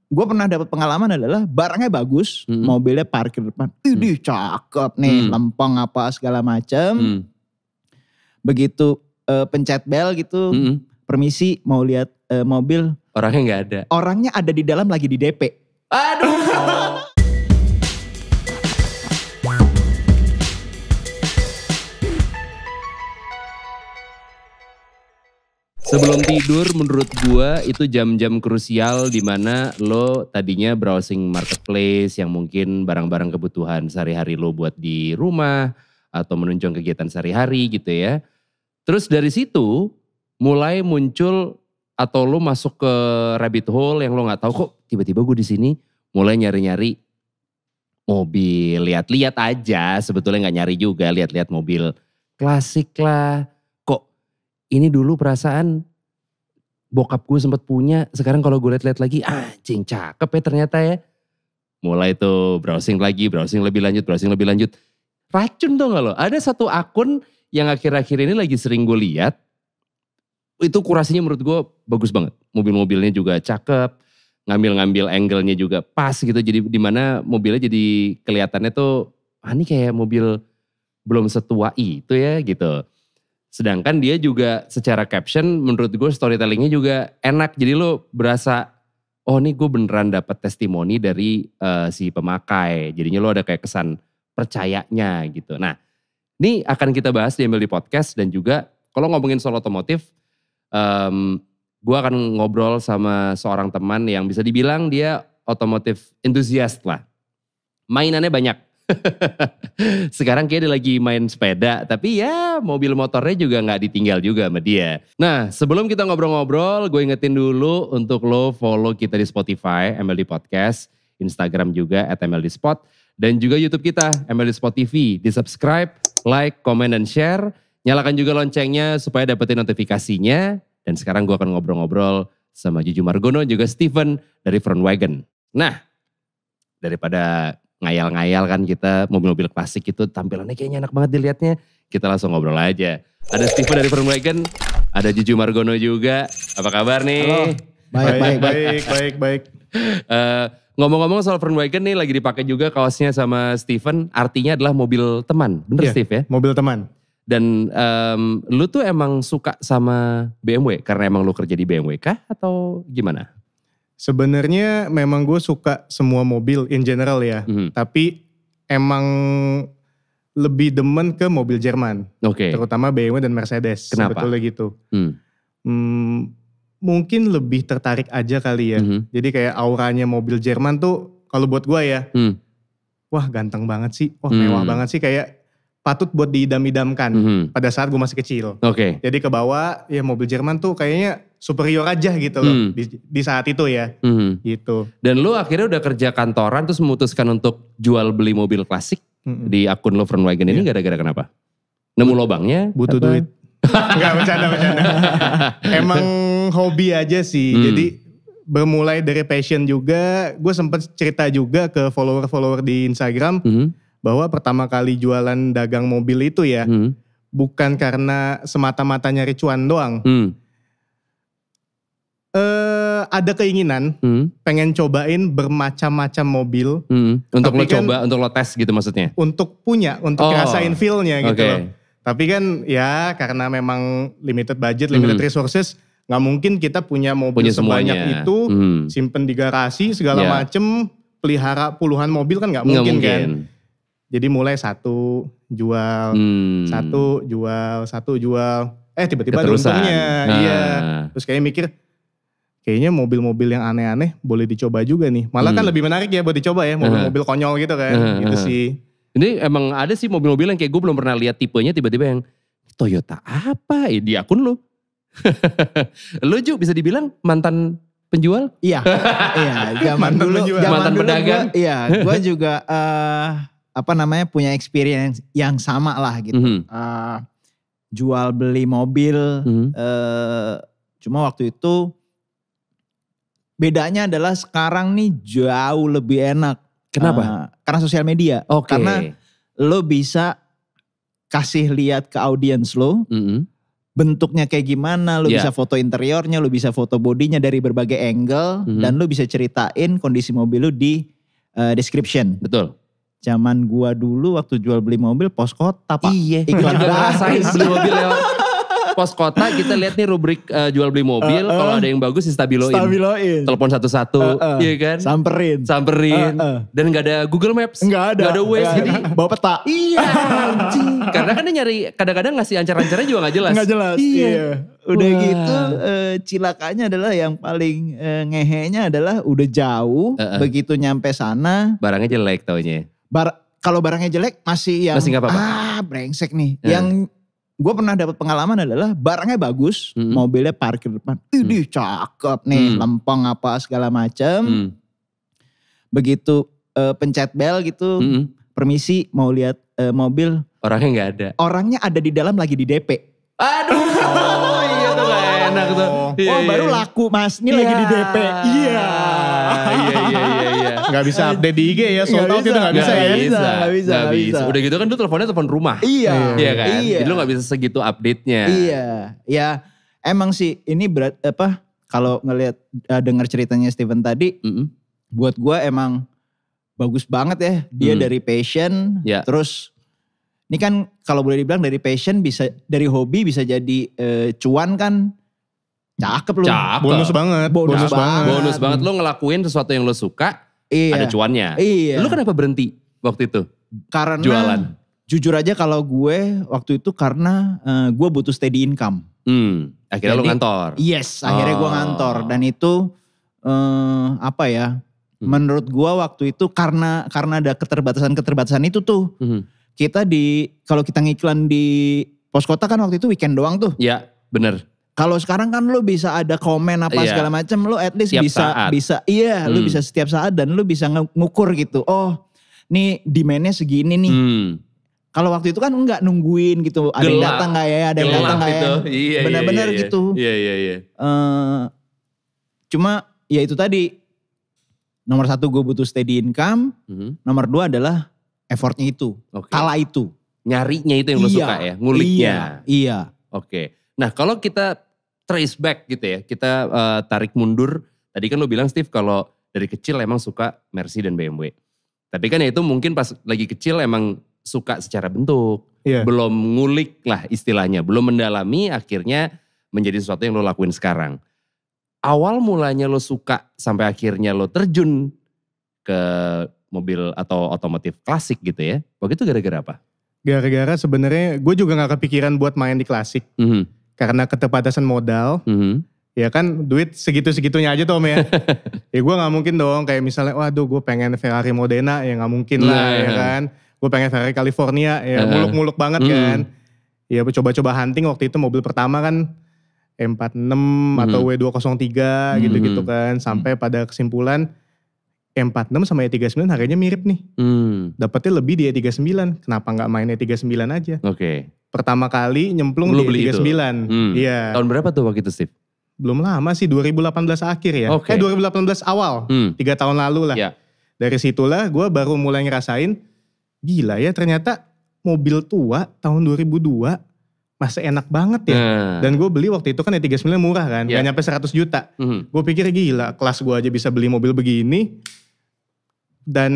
gue pernah dapat pengalaman adalah barangnya bagus, mobilnya parkir depan, ini cakep nih, lempeng apa segala macam. Begitu pencet bel gitu, permisi mau lihat mobil. Orangnya nggak ada. Orangnya ada di dalam lagi di DP. Aduh. Sebelum tidur menurut gua itu jam-jam krusial di mana lo tadinya browsing marketplace yang mungkin barang-barang kebutuhan sehari-hari lo buat di rumah atau menunjang kegiatan sehari-hari gitu ya. Terus dari situ mulai muncul atau lo masuk ke rabbit hole yang lo nggak tahu kok tiba-tiba gue di sini mulai nyari-nyari mobil, lihat-lihat aja sebetulnya nggak nyari juga, lihat-lihat mobil klasik lah. Ini dulu perasaan bokap gue sempat punya, sekarang kalau gue lihat-lihat lagi, anjing cakep ya ternyata ya. Mulai tuh browsing lagi, browsing lebih lanjut. Racun tuh gak lo? Ada satu akun yang akhir-akhir ini lagi sering gue lihat, itu kurasinya menurut gue bagus banget. Mobil-mobilnya juga cakep, ngambil-ngambil angle-nya juga pas gitu. Jadi dimana mobilnya jadi kelihatannya tuh, ini kayak mobil belum setua itu ya gitu. Sedangkan dia juga secara caption menurut gue storytellingnya juga enak. Jadi lo berasa, oh nih gue beneran dapat testimoni dari si pemakai. Jadinya lo ada kayak kesan percayanya gitu. Nah ini akan kita bahas di MLD Podcast dan juga kalau ngomongin soal otomotif, gue akan ngobrol sama seorang teman yang bisa dibilang dia otomotif enthusiast lah. Mainannya banyak. Sekarang kayak dia lagi main sepeda, tapi ya mobil motornya juga gak ditinggal juga sama dia. Nah sebelum kita ngobrol-ngobrol, gue ingetin dulu untuk lo follow kita di Spotify, MLD Podcast, Instagram juga @MLDspot, dan juga YouTube kita, MLD Spot TV. Di subscribe, like, comment, dan share. Nyalakan juga loncengnya supaya dapetin notifikasinya. Dan sekarang gue akan ngobrol-ngobrol sama Juju Margono juga Steven dari Front Wagon. Nah daripada ngayal-ngayal kan kita mobil-mobil klasik itu tampilannya kayaknya enak banget dilihatnya. Kita langsung ngobrol aja. Ada Steven dari Front Wagon, ada Juju Margono juga. Apa kabar nih? Halo. Baik. Ngomong-ngomong soal Front Wagon nih lagi dipakai juga kaosnya sama Steven. Artinya adalah mobil teman, bener Steve ya? Mobil teman. Dan lu tuh emang suka sama BMW karena emang lu kerja di BMW kah atau gimana? Sebenarnya memang gue suka semua mobil in general ya. Tapi emang lebih demen ke mobil Jerman. Oke. Terutama BMW dan Mercedes. Kenapa? Sebetulnya gitu. Mungkin lebih tertarik aja kali ya. Jadi kayak auranya mobil Jerman tuh kalau buat gue ya. Wah ganteng banget sih. Wah mewah banget sih. Kayak patut buat diidam-idamkan pada saat gue masih kecil. Oke. Jadi ke bawah ya mobil Jerman tuh kayaknya superior aja gitu loh di saat itu ya. Gitu. Dan lu akhirnya udah kerja kantoran terus memutuskan untuk jual beli mobil klasik di akun lo Front Wagon ini gara-gara kenapa? Nemu lobangnya? Butuh duit. Enggak bercanda. Emang hobi aja sih. Jadi bermulai dari passion juga. Gue sempet cerita juga ke follower-follower di Instagram. Bahwa pertama kali jualan dagang mobil itu ya. Bukan karena semata-mata nyari cuan doang. Ada keinginan pengen cobain bermacam-macam mobil. Untuk tapi lo coba, untuk lo tes gitu maksudnya? Untuk punya, untuk ngerasain feel-nya gitu loh. Tapi kan ya karena memang limited budget, limited resources. Gak mungkin kita punya mobil sebanyak itu. Simpen di garasi segala macem. Pelihara puluhan mobil kan gak mungkin kan. Jadi mulai satu jual. Tiba-tiba ada untungnya. Iya. Terus kayak mikir. Kayaknya mobil-mobil yang aneh-aneh boleh dicoba juga nih. Malah kan lebih menarik ya buat dicoba ya. Mobil-mobil konyol gitu kan. Gitu sih. Ini emang ada sih mobil-mobil yang kayak gue belum pernah lihat tipenya. Tiba-tiba yang Toyota apa di akun lu. Lu Ju bisa dibilang mantan penjual? Iya. Zaman dulu. Mantan pedagang. Gue juga punya experience yang sama lah gitu. Jual beli mobil. Cuma waktu itu bedanya adalah sekarang nih jauh lebih enak. Kenapa? Karena sosial media. Karena lo bisa kasih lihat ke audiens lo bentuknya kayak gimana, lu bisa foto interiornya, lu bisa foto bodinya dari berbagai angle, dan lu bisa ceritain kondisi mobil lu di description. Betul. Zaman gua dulu waktu jual beli mobil pos kota Pak. Iya, juga ngerasain beli mobil lewat pos kota, kita lihat nih rubrik jual beli mobil, kalau ada yang bagus stabiloin. Telepon satu-satu, iya kan? Samperin. Dan gak ada Google Maps. Gak ada Waze, jadi bawa peta. Iya anjing. Karena kan dia nyari, kadang-kadang ngasih ancar-ancarnya juga gak jelas. Gak jelas, iya. Udah gitu cilakanya adalah yang paling ngehenya adalah udah jauh, begitu nyampe sana. Barangnya jelek taunya. Kalau barangnya jelek masih yang, masih gak apa-apa. Brengsek nih. Yang gue pernah dapat pengalaman adalah barangnya bagus, mobilnya parkir depan. Idih cakep nih, lempeng apa segala macam. Begitu pencet bel gitu, permisi mau lihat mobil. Orangnya gak ada. Orangnya ada di dalam lagi di DP. Aduh, iya tuh gak enak tuh. Baru laku mas, ini lagi di DP. Iya. Gak bisa update di IG ya, sold out itu gak bisa ya. Gak bisa. Udah gitu kan tuh teleponnya telepon rumah. Iya kan. Jadi lu gak bisa segitu update-nya. Iya. Ya emang sih ini berat kalau ngelihat dengar ceritanya Steven tadi, buat gue emang bagus banget ya. Dia dari passion, terus ini kan kalau boleh dibilang dari passion bisa, dari hobi bisa jadi cuan kan. Cakep lu. Bonus banget. Bonus banget lu ngelakuin sesuatu yang lu suka. Ada cuannya. Iya. Lu kenapa berhenti waktu itu? Karena jualan. Jujur aja kalau gue waktu itu karena gue butuh steady income. Akhirnya lu ngantor. Yes, akhirnya gue ngantor. Dan itu menurut gue waktu itu karena ada keterbatasan itu tuh. Kita kalau kita ngiklan di pos kota kan waktu itu weekend doang tuh. Iya, bener. Kalau sekarang kan lu bisa ada komen apa segala macam, lu at least bisa lu bisa setiap saat dan lu bisa ngukur gitu. Oh, nih demandnya segini nih. Kalau waktu itu kan enggak nungguin gitu, ada yang datang nggak ya, ada yang datang nggak ya. Benar-benar gitu. Iya. Cuma ya itu tadi, nomor satu gue butuh steady income, nomor dua adalah effortnya itu, kala itu. Nyarinya itu yang lo suka ya, nguliknya. Iya. Oke. Nah kalau kita trace back gitu ya, kita tarik mundur. Tadi kan lo bilang Steve kalau dari kecil emang suka Mercy dan BMW. Tapi kan ya itu mungkin pas lagi kecil emang suka secara bentuk. Belum ngulik lah istilahnya, belum mendalami akhirnya menjadi sesuatu yang lo lakuin sekarang. Awal mulanya lo suka sampai akhirnya lo terjun ke mobil atau otomotif klasik gitu ya. Waktu itu gara-gara apa? Gara-gara sebenarnya gue juga gak kepikiran buat main di klasik. Karena keterbatasan modal, ya kan duit segitu-segitunya aja Tom ya. Ya gue gak mungkin dong kayak misalnya waduh gue pengen Ferrari Modena, ya gak mungkin lah ya kan. Gue pengen Ferrari California, ya muluk-muluk banget kan. Ya coba-coba hunting waktu itu mobil pertama kan M46 atau W203 gitu-gitu kan. Sampai pada kesimpulan M46 sama E39 harganya mirip nih. Dapatnya lebih di E39, kenapa gak main E39 aja. Oke. Pertama kali nyemplung di E39. Iya. Tahun berapa tuh waktu itu Steve? Belum lama sih, 2018 akhir ya. 2018 awal, 3 tahun lalu lah. Dari situlah gue baru mulai ngerasain, gila ya ternyata mobil tua tahun 2002 masih enak banget ya. Dan gue beli waktu itu kan E39 murah kan, gak nyampe 100 juta. Gue pikir gila, kelas gue aja bisa beli mobil begini. Dan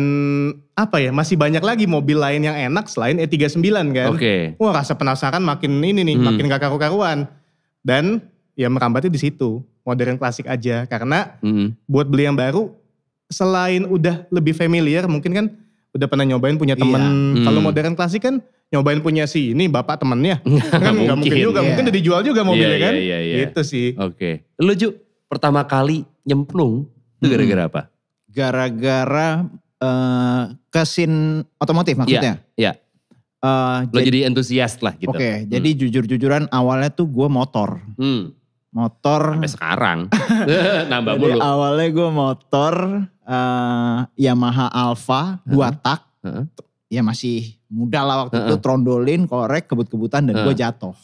masih banyak lagi mobil lain yang enak selain E39 kan. Wah rasa penasaran makin makin gak karu-karuan. Dan ya merambatnya di situ, modern klasik aja. Karena buat beli yang baru, selain udah lebih familiar, mungkin kan udah pernah nyobain punya temen. Kalau modern klasik kan nyobain punya si ini bapak temennya. Kan gak mungkin juga, mungkin udah dijual juga mobilnya kan. Gitu sih. Oke. Lu Ju, pertama kali nyemplung itu gara-gara apa? Gara-gara kesin otomotif maksudnya? Iya. Lo jadi entusias lah gitu. Oke, jadi jujur-jujuran awalnya tuh gue motor. Motor. Sampai sekarang. Nambah mulu. Jadi awalnya gue motor Yamaha Alfa 2 tak. Ya masih muda lah waktu itu, trondolin, korek, kebut-kebutan dan gue jatuh.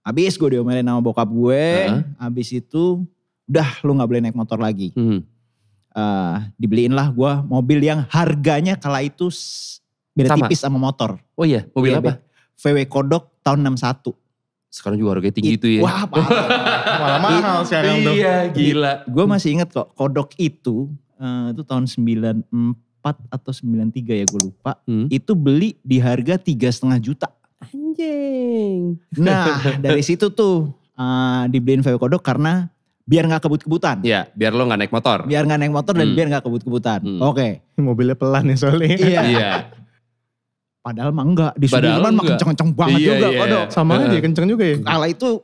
Abis gue diomelin sama bokap gue, abis itu udah lu gak boleh naik motor lagi. Dibeliin lah gue mobil yang harganya kala itu beda tipis sama motor. Oh iya, mobil apa? VW Kodok tahun 61. Sekarang juga harganya tinggi tuh ya. Wah parah. Malah mahal sekarang tuh. Iya gila. Gue masih inget kok kodok itu tahun 94 atau 93 ya gue lupa. Itu beli di harga 3,5 juta. Anjing. Nah dari situ tuh dibeliin VW kodok karena biar gak kebut-kebutan. Iya biar lo gak naik motor. Biar gak naik motor dan biar gak kebut-kebutan. Oke. Mobilnya pelan ya soalnya. Iya. Padahal mah enggak. Di Sudirman mah kenceng-kenceng banget juga kodok. Sama aja kenceng juga ya.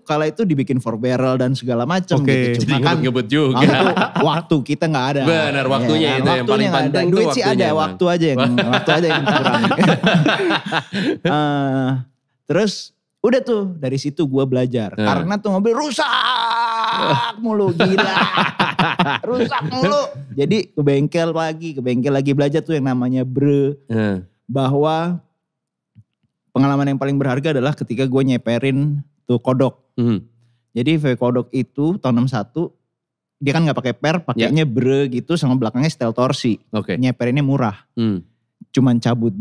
Kala itu dibikin 4 barrel dan segala macam gitu. Cuma kan ngebut juga. Waktu kita gak ada. Benar waktunya itu yang paling penting. Duit sih ada, waktu aja yang kurang. Terus udah tuh dari situ gue belajar. Karena tuh mobil rusak mulu, gila. Rusak mulu. Jadi ke bengkel lagi belajar tuh yang namanya bahwa pengalaman yang paling berharga adalah ketika gue nyeperin tuh kodok. Jadi VW kodok itu tahun 61 dia kan gak pakai per, pakainya gitu sama belakangnya setel torsi. Nyeperinnya murah. Cuman cabut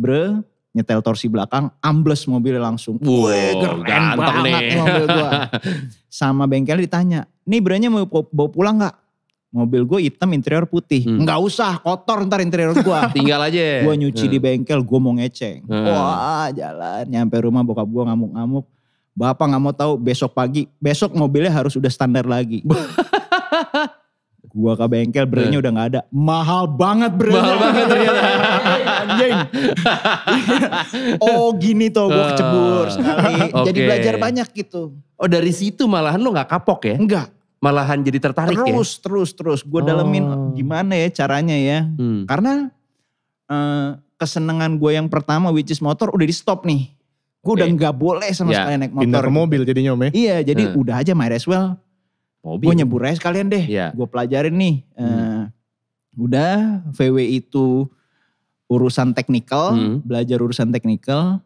nyetel torsi belakang, ambles mobilnya langsung. Wih keren banget nih mobil gue. Sama bengkel ditanya, nih brenya mau bawa pulang gak? Mobil gue hitam interior putih. Nggak usah, kotor ntar interior gue. Tinggal aja. Gue nyuci di bengkel, gue mau ngeceng. Wah jalan, nyampe rumah bokap gue ngamuk-ngamuk. Bapak gak mau tahu besok mobilnya harus udah standar lagi. Gue ke bengkel, brenya udah gak ada. Mahal banget brenya. Mahal banget ternyata. Anjing. Oh gini tuh gue kecebur sekali. Jadi belajar banyak gitu. Oh dari situ malahan lo gak kapok ya? Enggak. Malahan jadi tertarik terus gue dalemin gimana ya caranya ya. Karena kesenangan gue yang pertama which is motor udah di stop nih. Gue udah gak boleh sama sekali naik motor. Pindah ke mobil jadinya om ya. Iya jadi udah aja might as well. Gue nyebur aja sekalian deh. Gue pelajarin nih. Udah VW itu urusan teknikal. Belajar urusan teknikal.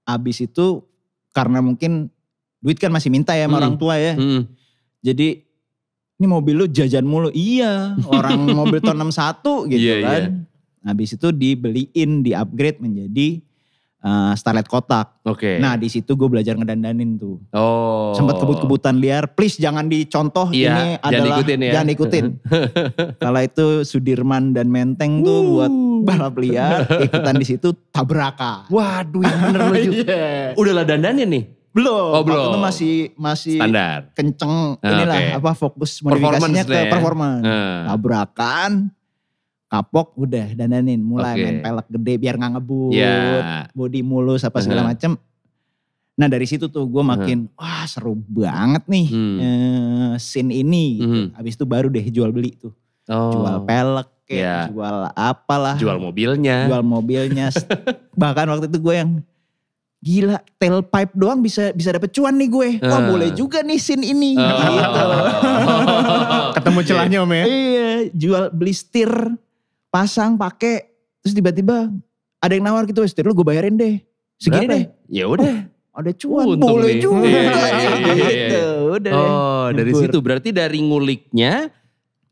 Abis itu karena mungkin duit kan masih minta ya sama orang tua ya. Jadi ini mobil lu jajan mulu. Iya, orang mobil tahun 61 gitu kan. Habis itu dibeliin, di-upgrade menjadi Starlet kotak. Nah di situ gue belajar ngedandanin tuh. Sempat kebut-kebutan liar. Please jangan dicontoh, ini adalah jangan ikutin. Kalau itu Sudirman dan Menteng tuh buat balap liar, ikutan di situ tabrakan. Waduh yang bener lu juga. Udah lah dandanin nih? Belum. Waktu itu masih standar. Kenceng inilah fokus modifikasinya ke performance. Tabrakan, kapok udah dandanin. Mulai main pelek gede biar gak ngebut. Body mulus apa segala macem. Nah dari situ tuh gue makin wah seru banget nih scene ini gitu. Habis itu baru deh jual beli tuh. Jual pelek jual apalah. Jual mobilnya. Bahkan waktu itu gue yang gila, tailpipe doang bisa dapet cuan nih gue. Wah boleh juga nih scene ini. Gitu. Ketemu celahnya om ya. Iya, jual beli setir, pasang, pakai, terus tiba-tiba ada yang nawar gitu, setir lu gue bayarin deh. Segini deh. Ya udah. Ada cuan, boleh juga. Gitu, udah. Dari situ berarti dari nguliknya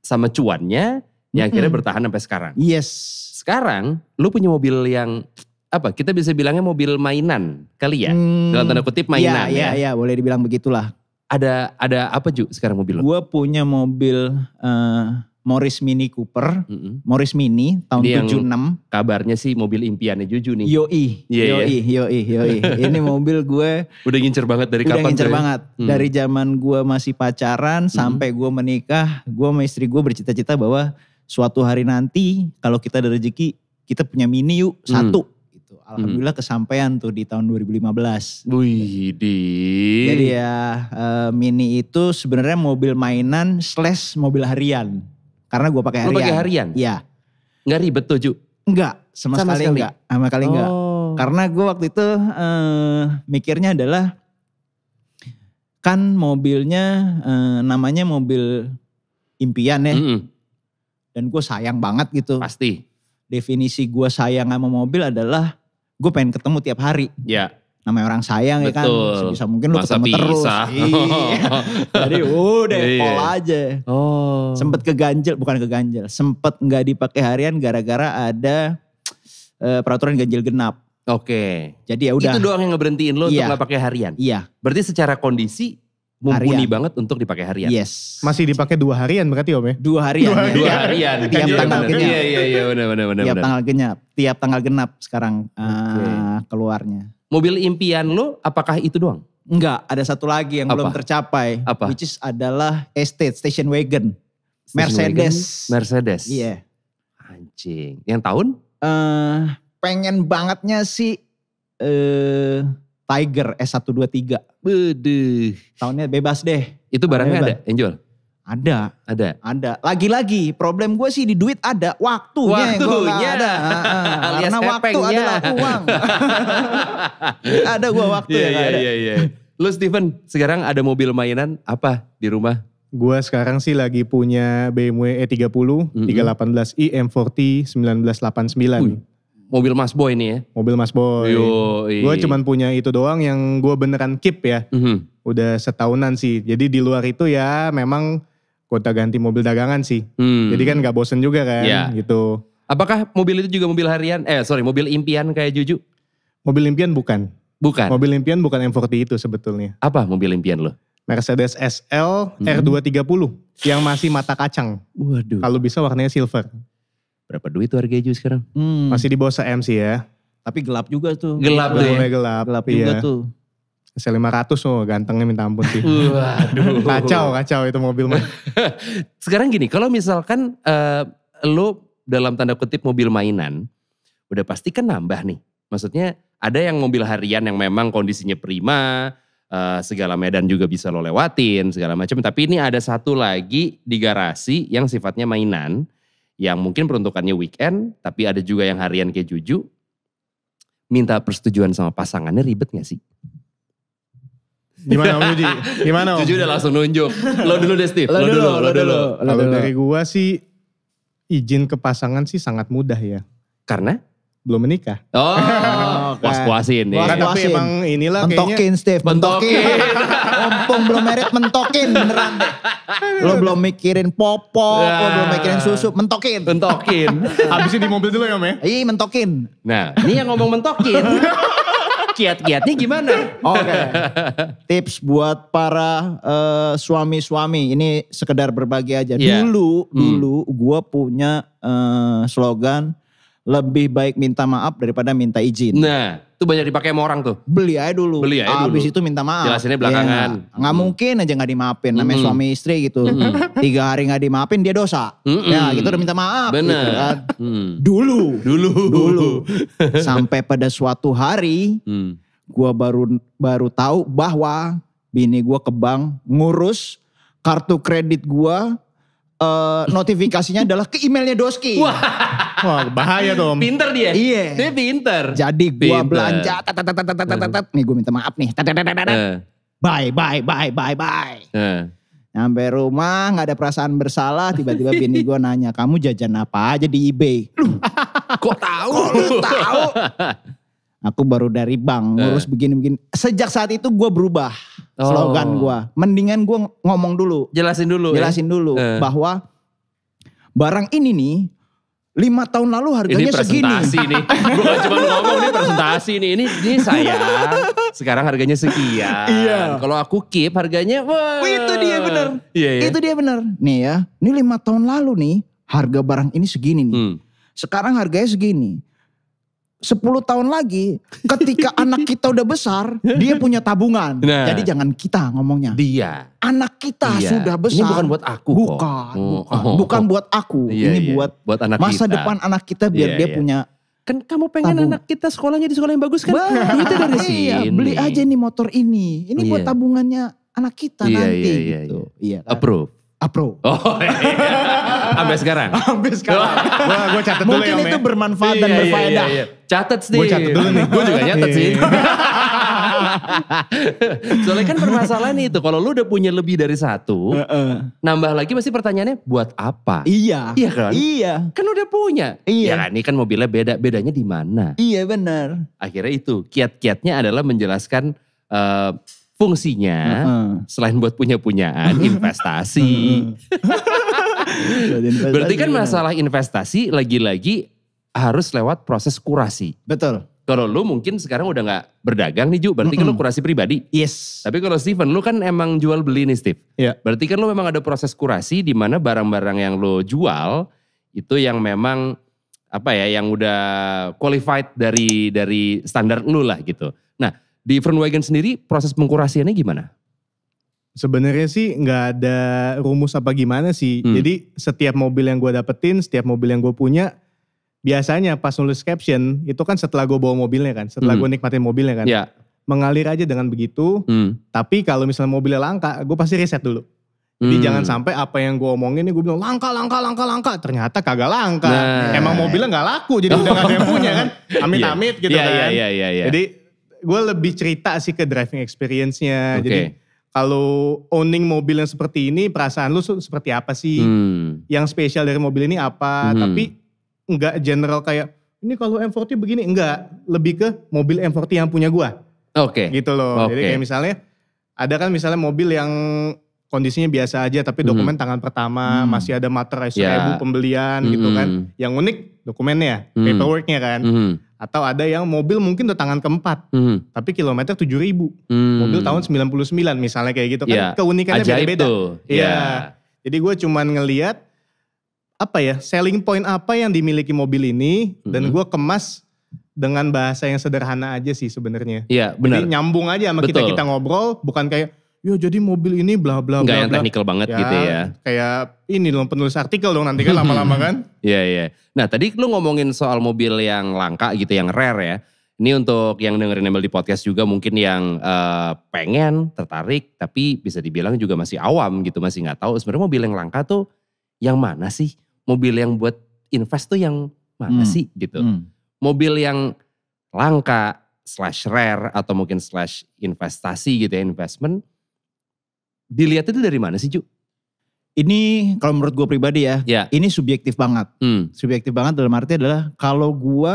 sama cuannya, yang akhirnya bertahan sampai sekarang. Yes. Sekarang lu punya mobil yang apa kita bisa bilangnya mobil mainan kali ya? Dalam tanda kutip mainan ya? Iya, boleh dibilang begitulah. Ada apa Ju sekarang mobil lo? Gue punya mobil Morris Mini Cooper. Morris Mini tahun 76. Kabarnya sih mobil impiannya Juju nih. Yoi. Ini mobil gue. Udah ngincer banget dari kapan? Udah ngincer banget. Dari zaman gue masih pacaran sampai gue menikah. Gue sama istri gue bercita-cita bahwa suatu hari nanti kalau kita ada rezeki kita punya Mini yuk satu. Alhamdulillah kesampaian tuh di tahun 2015. Wih, jadi ya Mini itu sebenarnya mobil mainan / mobil harian. Karena gue pakai harian. Lo pakai harian? Iya. Nggak ribet tuh Ju? Enggak, sama sekali enggak. Sama sekali enggak. Karena gue waktu itu mikirnya adalah kan mobilnya namanya mobil impian ya. Dan gue sayang banget gitu. Pasti. Definisi gue sayang sama mobil adalah gue pengen ketemu tiap hari. Iya. Namanya orang sayang ya kan. Sebisa mungkin lu masa ketemu terus. Iya. Jadi udah pol aja. Sempet bukan keganjel. Sempet gak dipakai harian gara-gara ada peraturan ganjil genap. Oke. Jadi ya udah. Itu doang yang ngeberhentiin lo untuk Iya. gak pakai harian? Iya. Berarti secara kondisi mumpuni Harian. banget untuk dipakai harian? Yes. Masih dipakai 2 harian berarti Om ya? 2 harian. 2 harian. Tiap Iya, tanggal bener. genap. Iya benar. Tiap tanggal genap. Tiap tanggal genap sekarang keluarnya. Mobil impian lo apakah itu doang? Enggak, ada satu lagi yang Apa? belum tercapai. Apa? Which is adalah station wagon. Mercedes. Mercedes. Iya. Anjing. Yang tahun? Pengen bangetnya sih Tiger S123. Bedeh. Tahunnya bebas deh. Itu barangnya Bebas. ada yang jual? Ada. Lagi-lagi problem gue sih di duit ada. Waktunya yang gue gak ada. Alias Karena waktu hepengnya. adalah uang. Ada gue waktu ya gak ada. Iya. Lu Steven, sekarang ada mobil mainan apa di rumah? Gua sekarang sih lagi punya BMW E30 318i M40 1989. Mobil Mas Boy nih ya? Mobil Mas Boy. Gue cuman punya itu doang yang gue beneran keep ya. Udah setahunan sih. Jadi di luar itu ya memang gonta ganti mobil dagangan sih. Jadi kan gak bosen juga kan gitu. Apakah mobil itu juga mobil harian? Mobil impian kayak Juju? Mobil impian bukan. Bukan? Mobil impian bukan M40 itu sebetulnya. Apa mobil impian lo? Mercedes SL R230 yang masih mata kacang. Waduh. Kalau bisa warnanya silver. Berapa duit tuh harganya Ju sekarang? Masih di bawah se-M sih ya. Tapi gelap juga tuh. Gelap Udah tuh ya? mulai gelap. Gelap juga tuh. SL500 gantengnya minta ampun sih. Waduh. Kacau itu mobil mah. Sekarang gini, kalau misalkan lo dalam tanda kutip mobil mainan, udah pasti kan nambah nih. Maksudnya ada yang mobil harian yang memang kondisinya prima, segala medan juga bisa lo lewatin, segala macam. Tapi ini ada satu lagi di garasi yang sifatnya mainan, yang mungkin peruntukannya weekend, tapi ada juga yang harian kayak Juju. Minta persetujuan sama pasangannya ribet gak sih? Gimana Om Yuji? Gimana Om? Juju udah langsung nunjuk. Lo dulu deh Steve, Lo dulu. Kalau dari gua sih izin ke pasangan sih sangat mudah ya. Karena? Belum menikah. Puas-puasin nih. Puas-puasin. Tapi emang inilah kayaknya. Mentokin Steve, mentokin. Ompong belum merit mentokin beneran deh. Lo belum mikirin popok, lo belum mikirin susu, mentokin. Habisnya di mobil dulu ya Om ya? Iya mentokin. Nah, ini yang ngomong mentokin. Kiat-kiatnya gimana? Oke. Tips buat para suami-suami. Ini sekedar berbagi aja. Iya. Dulu gue punya slogan, lebih baik minta maaf daripada minta izin. Nah, itu banyak dipakai sama orang tuh. Beli aja dulu. Beli aja dulu. Abis itu minta maaf. Jelasinnya belakangan. Ya, nggak mungkin aja gak dimaafin. Namanya suami istri gitu. 3 hari gak dimaafin dia dosa. Ya gitu udah minta maaf. Bener. Gitu kan. Dulu. Sampai pada suatu hari gue baru tahu bahwa bini gue ke bank ngurus kartu kredit gue. Notifikasinya adalah ke emailnya Doski. Wah bahaya tuh Om. Pinter dia. Iya. Dia pinter. Jadi gue belanja, nih gue minta maaf nih. Bye. Sampai rumah gak ada perasaan bersalah, tiba-tiba bini gue nanya, kamu jajan apa aja di eBay? Kok tahu? Lu tahu? Aku baru dari bank ngurus begini-begini. Sejak saat itu gue berubah slogan gue. Mendingan gue ngomong dulu. Jelasin dulu bahwa barang ini nih 5 tahun lalu harganya segini. Ini presentasi nih. Bukan cuma ngomong, ini presentasi nih. Ini sayang. Sekarang harganya sekian. Iya. Kalau aku keep harganya, wah. Itu dia bener. Iya. Itu dia bener. Nih ya, ini 5 tahun lalu nih harga barang ini segini nih. Sekarang harganya segini. 10 tahun lagi ketika anak kita udah besar, dia punya tabungan. Nah. Jadi jangan kita ngomongnya. Dia. Anak kita sudah besar. Ini bukan buat aku kok. Bukan buat aku. Ini buat anak masa kita. depan anak kita biar dia punya. Kan kamu pengen anak kita sekolahnya di sekolah yang bagus kan? Duitnya dari sini. Iya, beli aja nih motor ini. Ini buat tabungannya anak kita nanti gitu. Iya kan? Approve. Oh iya. Sampai sekarang. Gue catat dulu ya Mungkin Om itu ya. bermanfaat dan berfaedah. Iya. Catat sih. Gue catat dulu nih. Gue juga nyatet sih. Iya. Soalnya kan permasalahan itu. Kalau lu udah punya lebih dari satu. Nambah lagi pasti pertanyaannya buat apa? Iya. Iya kan? Iya. Kan udah punya. Iya. Ya kan ini kan mobilnya beda. Bedanya di mana? Iya benar. Akhirnya itu. Kiat-kiatnya adalah menjelaskan fungsinya. Selain buat punya-punyaan, investasi. Berarti kan masalah investasi lagi-lagi harus lewat proses kurasi. Betul. Kalau lu mungkin sekarang udah gak berdagang nih Ju, berarti kan lu kurasi pribadi. Yes. Tapi kalau Steven, lu kan emang jual beli nih Steve. Iya. Berarti kan lu memang ada proses kurasi di mana barang-barang yang lu jual itu yang memang yang udah qualified dari standar lu lah gitu. Nah, di Fernwagen sendiri proses pengkurasiannya gimana? Sebenarnya sih nggak ada rumus apa gimana sih. Jadi setiap mobil yang gue dapetin, setiap mobil yang gue punya, biasanya pas nulis caption, itu kan setelah gue bawa mobilnya kan, setelah gue nikmatin mobilnya kan. Yeah. Mengalir aja dengan begitu, tapi kalau misalnya mobilnya langka, gue pasti riset dulu. Jadi jangan sampai apa yang gue omongin nih gue bilang langka, ternyata kagak langka. Nah. Emang mobilnya gak laku, jadi udah gak ada yang punya kan. Amit-amit gitu kan. Iya. Jadi gue lebih cerita sih ke driving experience-nya. Okay. Jadi kalau owning mobil yang seperti ini, perasaan lu seperti apa sih? Yang spesial dari mobil ini apa? Tapi enggak general kayak, ini kalau M40 begini. Enggak, lebih ke mobil M40 yang punya gua. Oke. Gitu loh. Jadi kayak misalnya, ada kan misalnya mobil yang kondisinya biasa aja, tapi dokumen tangan pertama, masih ada materai 1000 pembelian gitu kan. Yang unik dokumennya, paperworknya kan. Atau ada yang mobil mungkin udah tangan keempat, tapi kilometer 7.000. Mobil tahun 99 misalnya kayak gitu kan. Keunikannya beda-beda. Iya. Jadi gue cuman ngelihat selling point apa yang dimiliki mobil ini, dan gue kemas dengan bahasa yang sederhana aja sih sebenarnya. Iya, benar. Jadi nyambung aja sama kita ngobrol, bukan kayak ya jadi mobil ini bla bla bla. Enggak yang teknikal banget gitu ya. Kayak ini dong penulis artikel dong nanti kan lama-lama kan. Iya. Nah tadi lu ngomongin soal mobil yang langka gitu, yang rare ya. Ini untuk yang dengerin Embel di podcast juga mungkin yang pengen, tertarik, tapi bisa dibilang juga masih awam gitu, masih gak tahu sebenarnya mobil yang langka tuh yang mana sih? Mobil yang buat invest tuh yang mana sih gitu. Mobil yang langka / rare atau mungkin / investasi gitu ya, investment. Dilihat itu dari mana sih Ju? Ini kalau menurut gue pribadi ya, ini subjektif banget. Subjektif banget dalam arti adalah kalau gue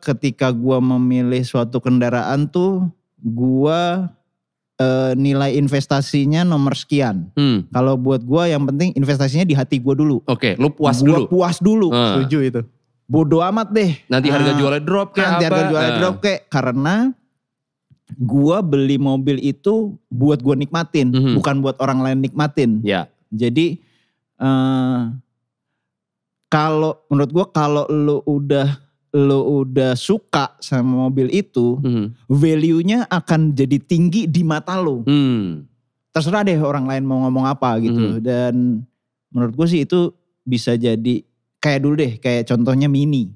ketika gue memilih suatu kendaraan tuh gue nilai investasinya nomor sekian. Kalau buat gue yang penting investasinya di hati gue dulu. Oke, lu puas dulu. Gue puas dulu. Setuju itu. Bodo amat deh. Nanti harga jualnya drop kayak nanti apa. Harga jualnya drop kayak karena gue beli mobil itu buat gue nikmatin, bukan buat orang lain nikmatin. Ya. Jadi kalau menurut gue kalau lo udah suka sama mobil itu, value-nya akan jadi tinggi di mata lo. Terserah deh orang lain mau ngomong apa gitu. Dan menurut gue sih itu bisa jadi kayak dulu deh, kayak contohnya Mini.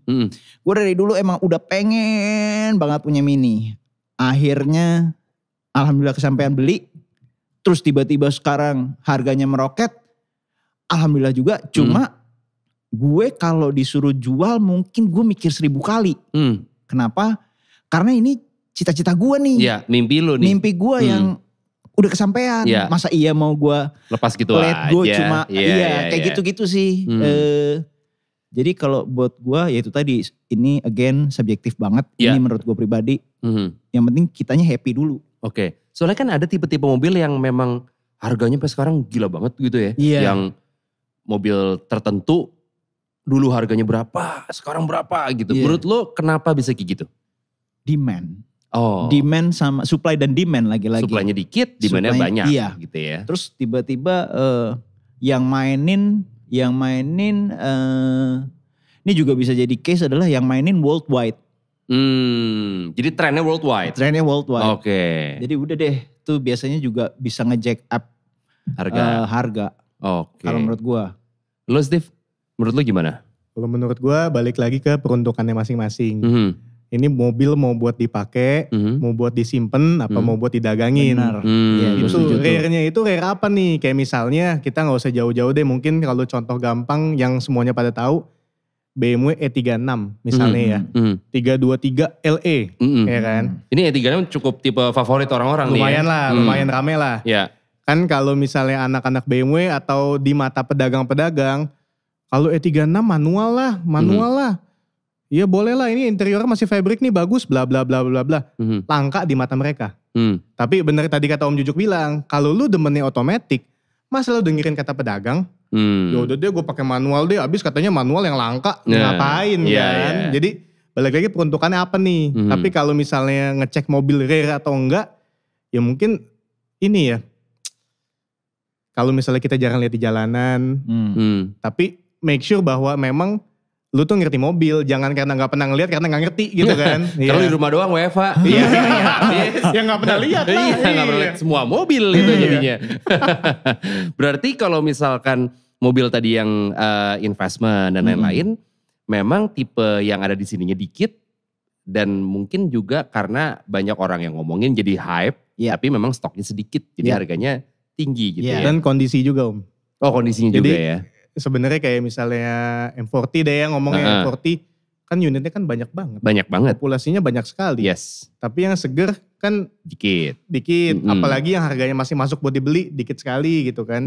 Gue dari dulu emang udah pengen banget punya Mini. Akhirnya alhamdulillah kesampaian beli. Terus tiba-tiba sekarang harganya meroket. Alhamdulillah juga. Cuma gue kalau disuruh jual mungkin gue mikir 1000 kali. Kenapa? Karena ini cita-cita gue nih. Iya, mimpi lu nih. Mimpi gue yang udah kesampaian. Masa iya mau gue lepas gitu let aja. Go cuma kayak gitu-gitu sih. Jadi kalau buat gue ya itu tadi, ini again subjektif banget. Ini menurut gue pribadi. Yang penting kitanya happy dulu. Oke. Soalnya kan ada tipe-tipe mobil yang memang harganya sampai sekarang gila banget gitu ya. Yang mobil tertentu dulu harganya berapa, sekarang berapa gitu. Menurut lo kenapa bisa kayak gitu? Demand. Oh. Demand sama supply dan demand lagi-lagi. Supply-nya dikit, demand-nya banyak gitu ya. Terus tiba-tiba yang mainin ini juga bisa jadi case adalah yang mainin worldwide. Jadi trennya worldwide. Oke. Jadi udah deh, tuh biasanya juga bisa nge-jack up harga. Oke. Kalau menurut gua. Lo Steve, menurut lo gimana? Kalau menurut gua balik lagi ke peruntukannya masing-masing. Ini mobil mau buat dipakai, mau buat disimpan, apa mau buat didagangin. Benar. Itu rare-nya itu rare apa nih? Kayak misalnya kita gak usah jauh-jauh deh, mungkin kalau contoh gampang yang semuanya pada tahu, BMW E36 misalnya ya. 323 LE ya kan. Ini E36 cukup tipe favorit orang-orang nih. Lumayan lah, lumayan rame lah. Ya. Kan kalau misalnya anak-anak BMW atau di mata pedagang-pedagang, kalau E36 manual lah. Iya boleh lah, ini interiornya masih fabric nih, bagus bla bla bla bla bla. Langka di mata mereka. Tapi bener tadi kata Om Jujuk bilang, kalau lu demennya otomatis, masa lu dengerin kata pedagang, Ya udah deh gue pakai manual deh, abis katanya manual yang langka, ngapain kan. Jadi balik lagi peruntukannya apa nih. Tapi kalau misalnya ngecek mobil rare atau enggak, ya mungkin ini ya. Kalau misalnya kita jarang lihat di jalanan, tapi make sure bahwa memang lu tuh ngerti mobil, jangan karena gak pernah ngeliat karena gak ngerti gitu kan. Kalau di rumah doang WFA. Iya. Yang gak pernah lihat lah. Iya, gak pernah lihat semua mobil itu jadinya. Berarti kalau misalkan mobil tadi yang investment dan lain-lain, memang tipe yang ada di sininya dikit, dan mungkin juga karena banyak orang yang ngomongin jadi hype, tapi memang stoknya sedikit, jadi harganya tinggi gitu ya. Dan kondisi juga Om. Oh kondisinya jadi, juga ya. Sebenarnya kayak misalnya M40 deh yang ngomongnya M40, kan unitnya kan banyak banget. Banyak banget. Populasinya banyak sekali. Yes. Tapi yang seger kan dikit. Apalagi yang harganya masih masuk buat dibeli dikit sekali gitu kan.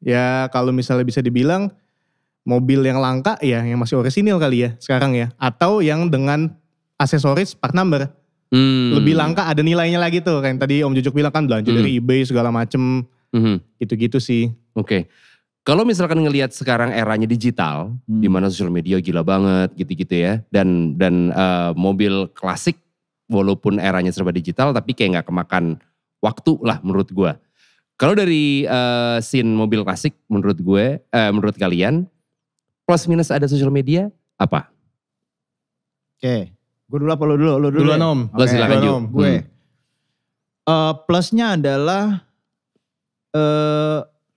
Ya kalau misalnya bisa dibilang mobil yang langka ya yang masih orisinil kali ya sekarang ya. Atau yang dengan aksesoris part number. Lebih langka ada nilainya lagi tuh. Kayak tadi Om Jujuk bilang kan belanja dari eBay segala macem. Gitu-gitu sih. Oke. Kalau misalkan ngelihat sekarang eranya digital, di mana sosial media gila banget gitu-gitu ya. Dan mobil klasik walaupun eranya serba digital tapi kayak gak kemakan waktu lah menurut gue. Kalau dari scene mobil klasik menurut gue, menurut kalian, plus minus ada sosial media apa? Oke, gue dulu apa lo dulu? Lo dulu Om. Lo silakan Ju. Gue. Plusnya adalah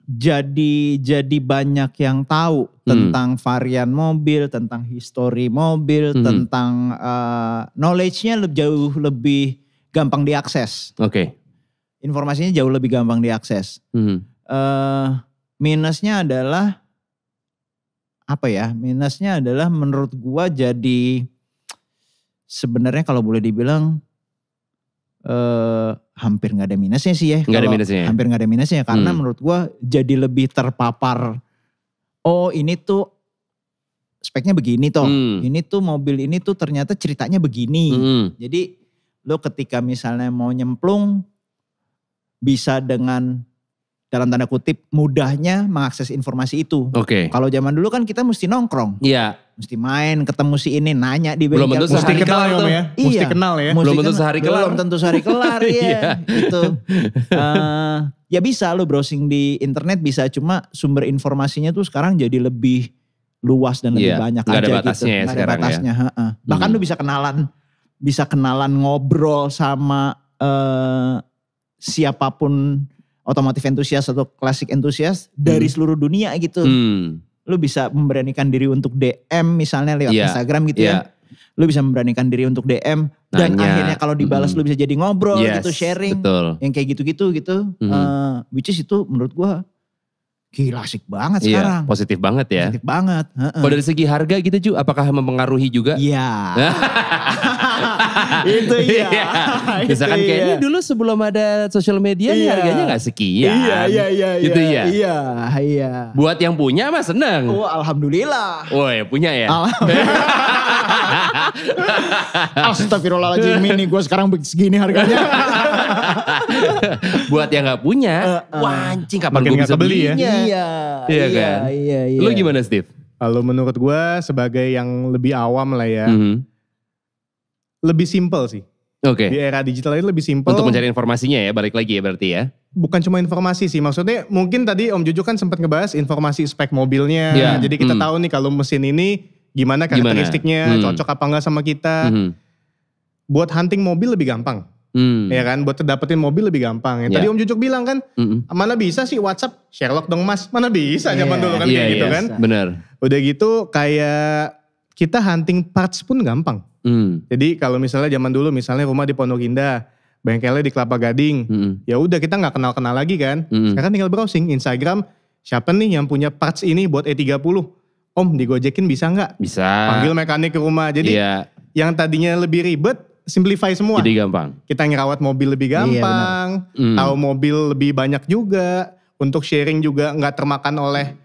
jadi banyak yang tahu tentang varian mobil, tentang histori mobil, tentang knowledge-nya jauh lebih gampang diakses. Oke. Informasinya jauh lebih gampang diakses. Minusnya adalah apa ya? Minusnya adalah menurut gua jadi sebenarnya kalau boleh dibilang hampir nggak ada minusnya sih ya. Nggak ada minusnya. Hampir nggak ada minusnya karena menurut gua jadi lebih terpapar. Oh ini tuh speknya begini toh. Ini tuh mobil ini tuh ternyata ceritanya begini. Jadi lo ketika misalnya mau nyemplung bisa dengan dalam tanda kutip mudahnya mengakses informasi itu. Oke. Kalau zaman dulu kan kita mesti nongkrong. Iya. Mesti main, ketemu si ini, nanya di bengkel. Belum tentu Mesti sehari kenal kelar tuh. ya. Mesti kenal ya. Belum tentu sehari kelar. Belum tentu sehari kelar ya. Gitu. Ya bisa lo browsing di internet bisa, cuma sumber informasinya tuh sekarang jadi lebih luas dan lebih banyak Gak aja ada batasnya gitu. ya Gak ada sekarang batasnya. Bahkan lo bisa kenalan ngobrol sama siapapun otomotif entusias atau klasik entusias dari seluruh dunia gitu. Lu bisa memberanikan diri untuk DM misalnya lewat Instagram gitu ya. Lu bisa memberanikan diri untuk DM dan akhirnya kalau dibalas lu bisa jadi ngobrol gitu, sharing. Betul. Yang kayak gitu-gitu gitu. Which is itu menurut gua gila asik banget sekarang. Positif banget ya. Positif banget. Kalau dari segi harga gitu Ju, apakah mempengaruhi juga? Iya. Itu iya. Misalkan kayaknya dulu sebelum ada sosial media nih harganya gak sekian. Iya. Gitu ya? Iya. Buat yang punya mah seneng. Oh alhamdulillah. Oh ya punya ya? Astagfirullahaladzim ini gue sekarang segini harganya. Buat yang gak punya, wancing kapan gue bisa belinya. Iya kan? Iya. Lu gimana Steve? Kalau menurut gue sebagai yang lebih awam lah ya. Lebih simpel sih. Oke. Di era digital itu lebih simpel. Untuk mencari informasinya ya, balik lagi ya berarti ya. Bukan cuma informasi sih, maksudnya mungkin tadi Om Jujuk kan sempat ngebahas informasi spek mobilnya. Jadi kita tahu nih kalau mesin ini gimana karakteristiknya, cocok apa enggak sama kita. Buat hunting mobil lebih gampang. Ya kan, buat dapetin mobil lebih gampang. Tadi Om Jujuk bilang kan, mana bisa sih WhatsApp, Sherlock dong mas. Mana bisa zaman dulu kan kayak gitu kan. Bener. Udah gitu kayak kita hunting parts pun gampang. Jadi kalau misalnya zaman dulu misalnya rumah di Pondok Indah, bengkelnya di Kelapa Gading. Ya udah kita gak kenal-kenal lagi kan. Sekarang tinggal browsing Instagram, siapa nih yang punya parts ini buat E30. Om digojekin bisa gak? Bisa. Panggil mekanik ke rumah. Jadi yang tadinya lebih ribet, simplify semua. Jadi gampang. Kita ngerawat mobil lebih gampang, tahu mobil lebih banyak juga, untuk sharing juga nggak termakan oleh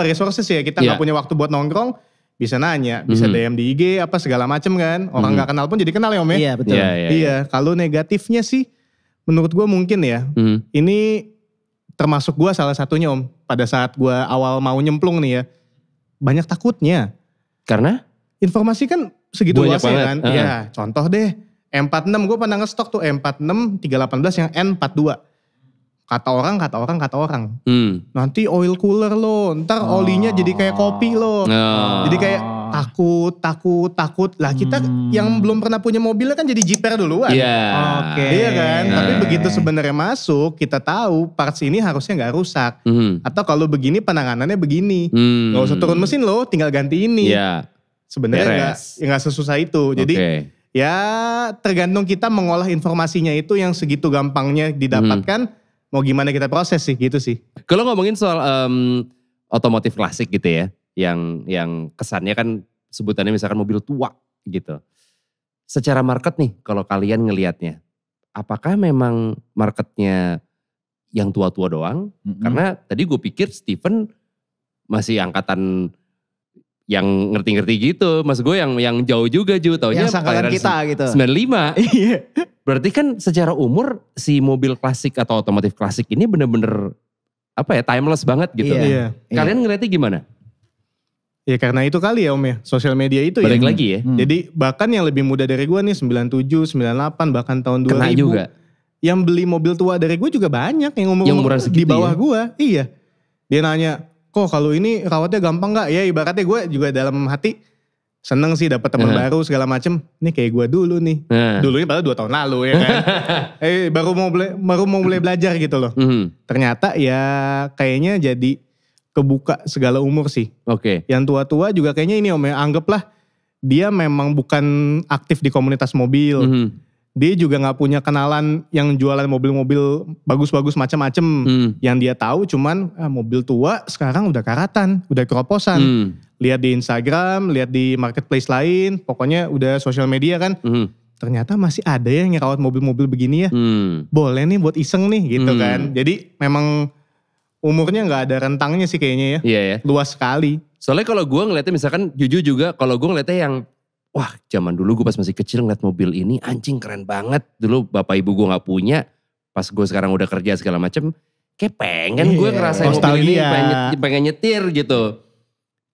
resources ya. Kita nggak punya waktu buat nongkrong, bisa nanya, bisa DM di IG apa segala macem kan. Orang nggak kenal pun jadi kenal ya Om ya. Iya betul. Iya. Kalau negatifnya sih, menurut gue mungkin ya, ini termasuk gue salah satunya Om. Pada saat gue awal mau nyemplung nih ya, banyak takutnya. Karena? Informasi kan segitu Banyak luasnya banget. kan. Ya contoh deh, M46 gue pernah ngestok tuh M46 318 yang N42. Kata orang. Nanti oil cooler lo, ntar olinya jadi kayak kopi lo. Jadi kayak takut. Lah kita yang belum pernah punya mobilnya kan jadi jiper duluan. Iya. Oke. Iya kan, tapi begitu sebenarnya masuk kita tahu parts ini harusnya gak rusak. Atau kalau begini penanganannya begini. Gak usah turun mesin lo, tinggal ganti ini. Iya. Sebenarnya gak sesusah itu. Jadi ya tergantung kita mengolah informasinya itu yang segitu gampangnya didapatkan. Mau gimana kita proses sih gitu sih. Kalau ngomongin soal otomotif klasik gitu ya. Yang kesannya kan sebutannya misalkan mobil tua gitu. Secara market nih kalau kalian ngelihatnya. Apakah memang marketnya yang tua-tua doang? Karena tadi gue pikir Steven masih angkatan yang ngerti-ngerti gitu. Mas gue yang jauh juga taunya yang angkatan kita gitu. 95. Iya. Berarti kan secara umur si mobil klasik atau otomotif klasik ini bener-bener timeless banget gitu. Iya. Kalian ngeliatnya gimana? Ya karena itu kali ya Om ya, sosial media itu Balik lagi ya. Jadi bahkan yang lebih muda dari gue nih 97, 98 bahkan tahun 2000. Kena juga. Yang beli mobil tua dari gue juga banyak yang umur segitu di bawah ya? gue. Iya. Dia nanya, kok kalau ini rawatnya gampang gak? Ya ibaratnya gue juga dalam hati seneng sih dapat teman baru segala macem. Ini kayak gue dulu nih. Dulunya padahal 2 tahun lalu ya kan. baru mau mulai belajar gitu loh. Ternyata ya kayaknya jadi kebuka segala umur sih. Oke. Yang tua-tua juga kayaknya ini Om ya, anggaplah dia memang bukan aktif di komunitas mobil. Dia juga gak punya kenalan yang jualan mobil-mobil bagus-bagus macam-macam. Yang dia tahu cuman mobil tua sekarang udah karatan, udah keroposan. Lihat di Instagram, lihat di marketplace lain, pokoknya udah sosial media kan. Ternyata masih ada yang ngerawat mobil-mobil begini ya. Boleh nih buat iseng nih gitu kan. Jadi memang umurnya gak ada rentangnya sih kayaknya ya. Iya ya. Luas sekali. Soalnya kalau gue ngeliatnya misalkan jujur juga kalau gue ngeliatnya yang wah zaman dulu gue pas masih kecil ngeliat mobil ini anjing keren banget. Dulu bapak ibu gue gak punya. Pas gue sekarang udah kerja segala macem. Kayak pengen gue ngerasain mobil ini pengen nyetir gitu.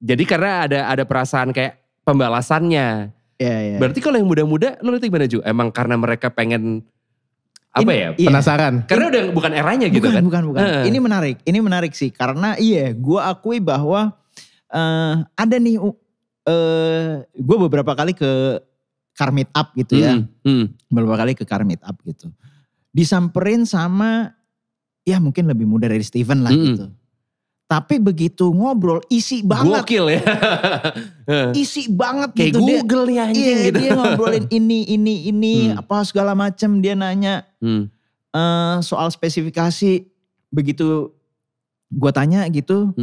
Jadi karena ada perasaan kayak pembalasannya. Iya. Berarti kalau yang muda-muda lo lihat gimana Ju? Emang karena mereka pengen penasaran. Karena udah bukan eranya gitu kan. Bukan. Ini menarik sih. Karena gue akui bahwa ada nih, gue beberapa kali ke car meet up gitu ya. Beberapa kali ke car meet up gitu. Disamperin sama, ya mungkin lebih muda dari Steven lah gitu. Tapi begitu ngobrol isi banget. Gokil ya. Isi banget kayak gitu. Kayak Google nih anjing gitu. Dia ngobrolin ini apa segala macem. Dia nanya soal spesifikasi. Begitu gue tanya gitu.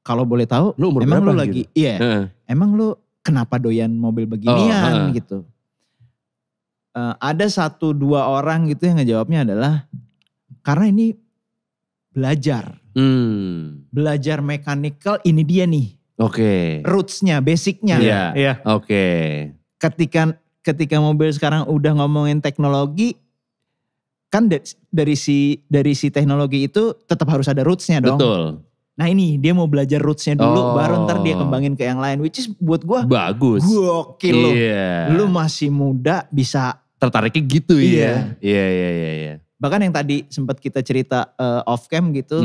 Kalau boleh tahu, lu umur emang berapa lu lagi, gitu? Emang lu kenapa doyan mobil beginian gitu. Ada 1-2 orang gitu yang ngejawabnya adalah, karena ini belajar. Belajar mechanical ini dia nih. Oke. Rootsnya, basicnya. Iya. Oke. Ketika mobil sekarang udah ngomongin teknologi, kan dari si teknologi itu tetap harus ada rootsnya dong. Betul. Nah ini dia mau belajar rootsnya dulu, baru ntar dia kembangin ke yang lain. Which is buat gue bagus. Gokil loh. Lu masih muda bisa. Tertariknya gitu ya. Iya. Bahkan yang tadi sempat kita cerita off cam gitu.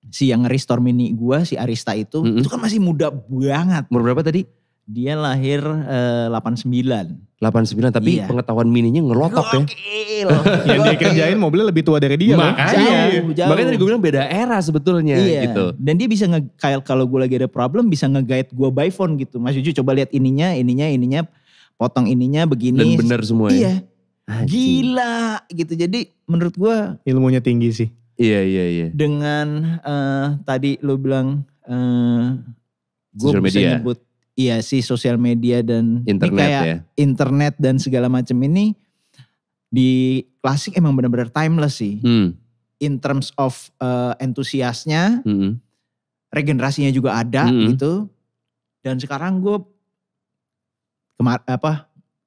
Si yang nge-restore mini gue, si Arista itu kan masih muda banget. Umur berapa tadi? Dia lahir 89. 89 tapi pengetahuan mininya ngelotok ya. Gokil. Yang dia kerjain mobilnya lebih tua dari dia. Makanya. Jauh. Makanya tadi gue bilang beda era sebetulnya gitu. Dan dia bisa kayak kalau gue lagi ada problem bisa nge-guide gue by phone gitu. Mas Juju coba lihat ininya, potong ininya begini. Dan benar semua ya. Iya. Gila gitu. Jadi menurut gue. Ilmunya tinggi sih. Iya. Dengan tadi lo bilang. Gue bisa nyebut. Iya sih sosial media dan internet ini kayak internet dan segala macam ini di klasik emang benar-benar timeless sih. In terms of entusiasnya, regenerasinya juga ada gitu. Dan sekarang gue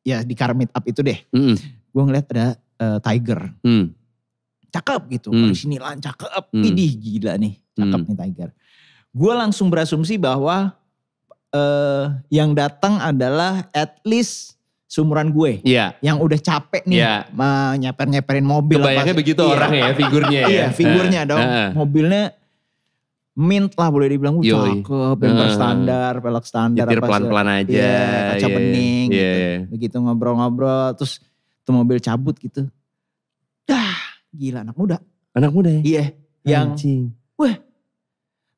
di car meet up itu deh, gue ngeliat ada Tiger. cakep gitu. Orisinil cakep, idih gila nih, cakep nih Tiger. Gue langsung berasumsi bahwa yang datang adalah at least seumuran gue. Iya. Yang udah capek nih nyeper-nyeperin mobil. Kebayangnya begitu orangnya ya, figurnya ya. Iya, figurnya dong. Mobilnya mint lah boleh dibilang. Cakep, bumper standar, pelek standar. Nyetir pelan-pelan aja. Iya, kaca bening gitu. Begitu ngobrol-ngobrol, terus tuh mobil cabut gitu. Gila anak muda. Anak muda ya? Iya. Yang, wah.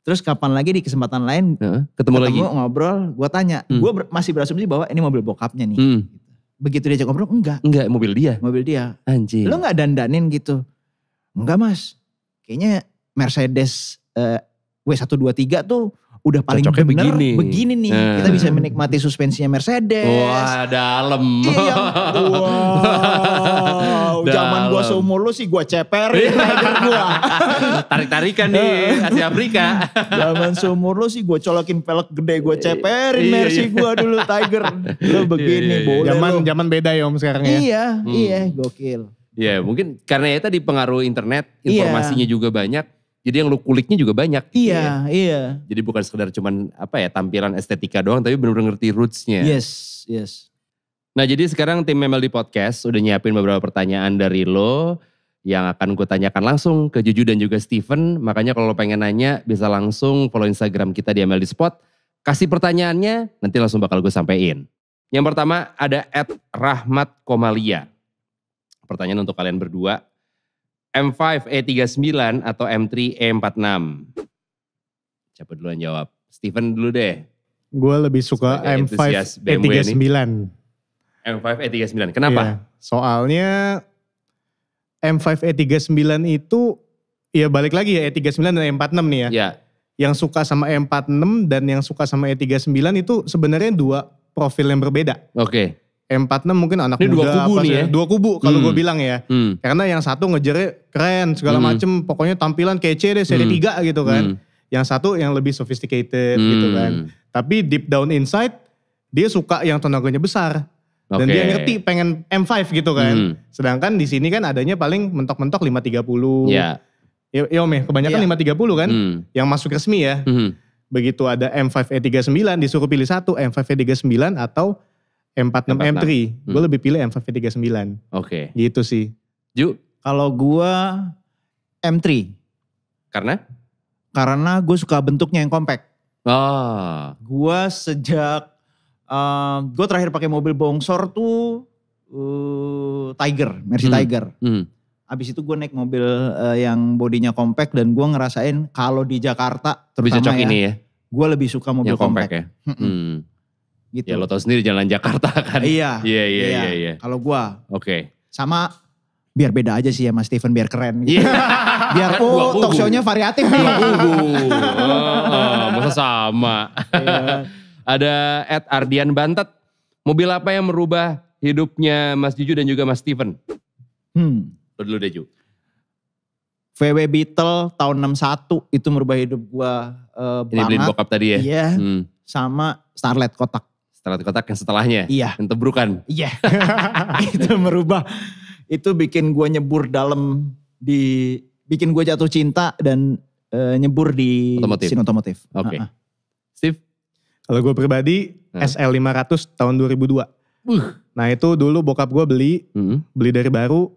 Terus kapan lagi di kesempatan lain ketemu lagi ngobrol, gue tanya. Gue masih berasumsi bahwa ini mobil bokapnya nih. Begitu diajak ngobrol, enggak. Enggak, mobil dia? Mobil dia. Anjing. Lo gak dandanin gitu? Enggak mas, kayaknya Mercedes W123 tuh udah paling cocoknya bener begini nih. Kita bisa menikmati suspensinya Mercedes. Wah dalam. Iya. Wow. Zaman gue seumur lu sih gue ceperin Tiger gue. Tarik-tarikan nih Asia Afrika. Zaman seumur lu sih gue colokin velg gede gue ceperin Mercy gue dulu Tiger. Lu begini boleh. Zaman beda ya om sekarang ya. Iya gokil. Iya mungkin karena ya tadi pengaruh internet, informasinya juga banyak. Jadi yang lu kuliknya juga banyak. Iya. Jadi bukan sekedar cuman tampilan estetika doang, tapi benar-benar ngerti rootsnya. Yes. Nah jadi sekarang tim MLD Podcast udah nyiapin beberapa pertanyaan dari lo yang akan gue tanyakan langsung ke Juju dan juga Steven. Makanya kalau lo pengen nanya bisa langsung follow Instagram kita di MLD Spot. Kasih pertanyaannya, nanti langsung bakal gue sampein. Yang pertama ada @rahmatkomalia. Pertanyaan untuk kalian berdua. M5 E39 atau M3 E46? Siapa duluan jawab? Steven dulu deh. Gue lebih suka M5 E39. M5 E39, kenapa? Ya, soalnya M5 E39 itu ya balik lagi ya E39 dan E46 nih ya. Iya. Yang suka sama E46 dan yang suka sama E39 itu sebenarnya dua profil yang berbeda. Oke. M46 mungkin anak ini muda. Dua kubu nih ya? Dua kubu kalau gue bilang ya. Karena yang satu ngejarnya keren segala macem. Pokoknya tampilan kece deh seri 3 gitu kan. Yang satu yang lebih sophisticated gitu kan. Tapi deep down inside dia suka yang tenaganya besar. Dan dia ngerti pengen M5 gitu kan. Sedangkan di sini kan adanya paling mentok-mentok 530. Iya. Ya om ya kebanyakan 530 kan. Yang masuk resmi ya. Begitu ada M5 E39 disuruh pilih satu. M5 E39 atau M46 M3. Gue lebih pilih M5 E39. Oke. Gitu sih. Ju? Kalau gue M3. Karena? Karena gue suka bentuknya yang compact. Gue sejak gue terakhir pakai mobil bongsor tuh Tiger, Mercy Tiger. Abis itu gue naik mobil yang bodinya compact dan gue ngerasain kalau di Jakarta terutama cocok ini ya. Gue lebih suka mobil yang compact ya. Gitu. Ya lo tau sendiri jalan Jakarta kan. Iya. Kalau gue. Oke. Sama biar beda aja sih ya Mas Steven biar keren gitu. Biar talk show-nya variatif. Masa sama. Ada @Ardian Bantet. Mobil apa yang merubah hidupnya Mas Juju dan juga Mas Steven? Lo dulu deh Ju. VW Beetle tahun 61 itu merubah hidup gue banget. Ini beliin bokap tadi ya? Iya. Sama Starlet kotak. Starlet kotak yang setelahnya? Iya. Yang tebrukan? Iya. Itu merubah. Itu bikin gue nyebur dalam bikin gue jatuh cinta dan nyebur di scene otomotif. Oke. Steve? Kalau gue pribadi SL500 tahun 2002. Nah itu dulu bokap gue beli dari baru.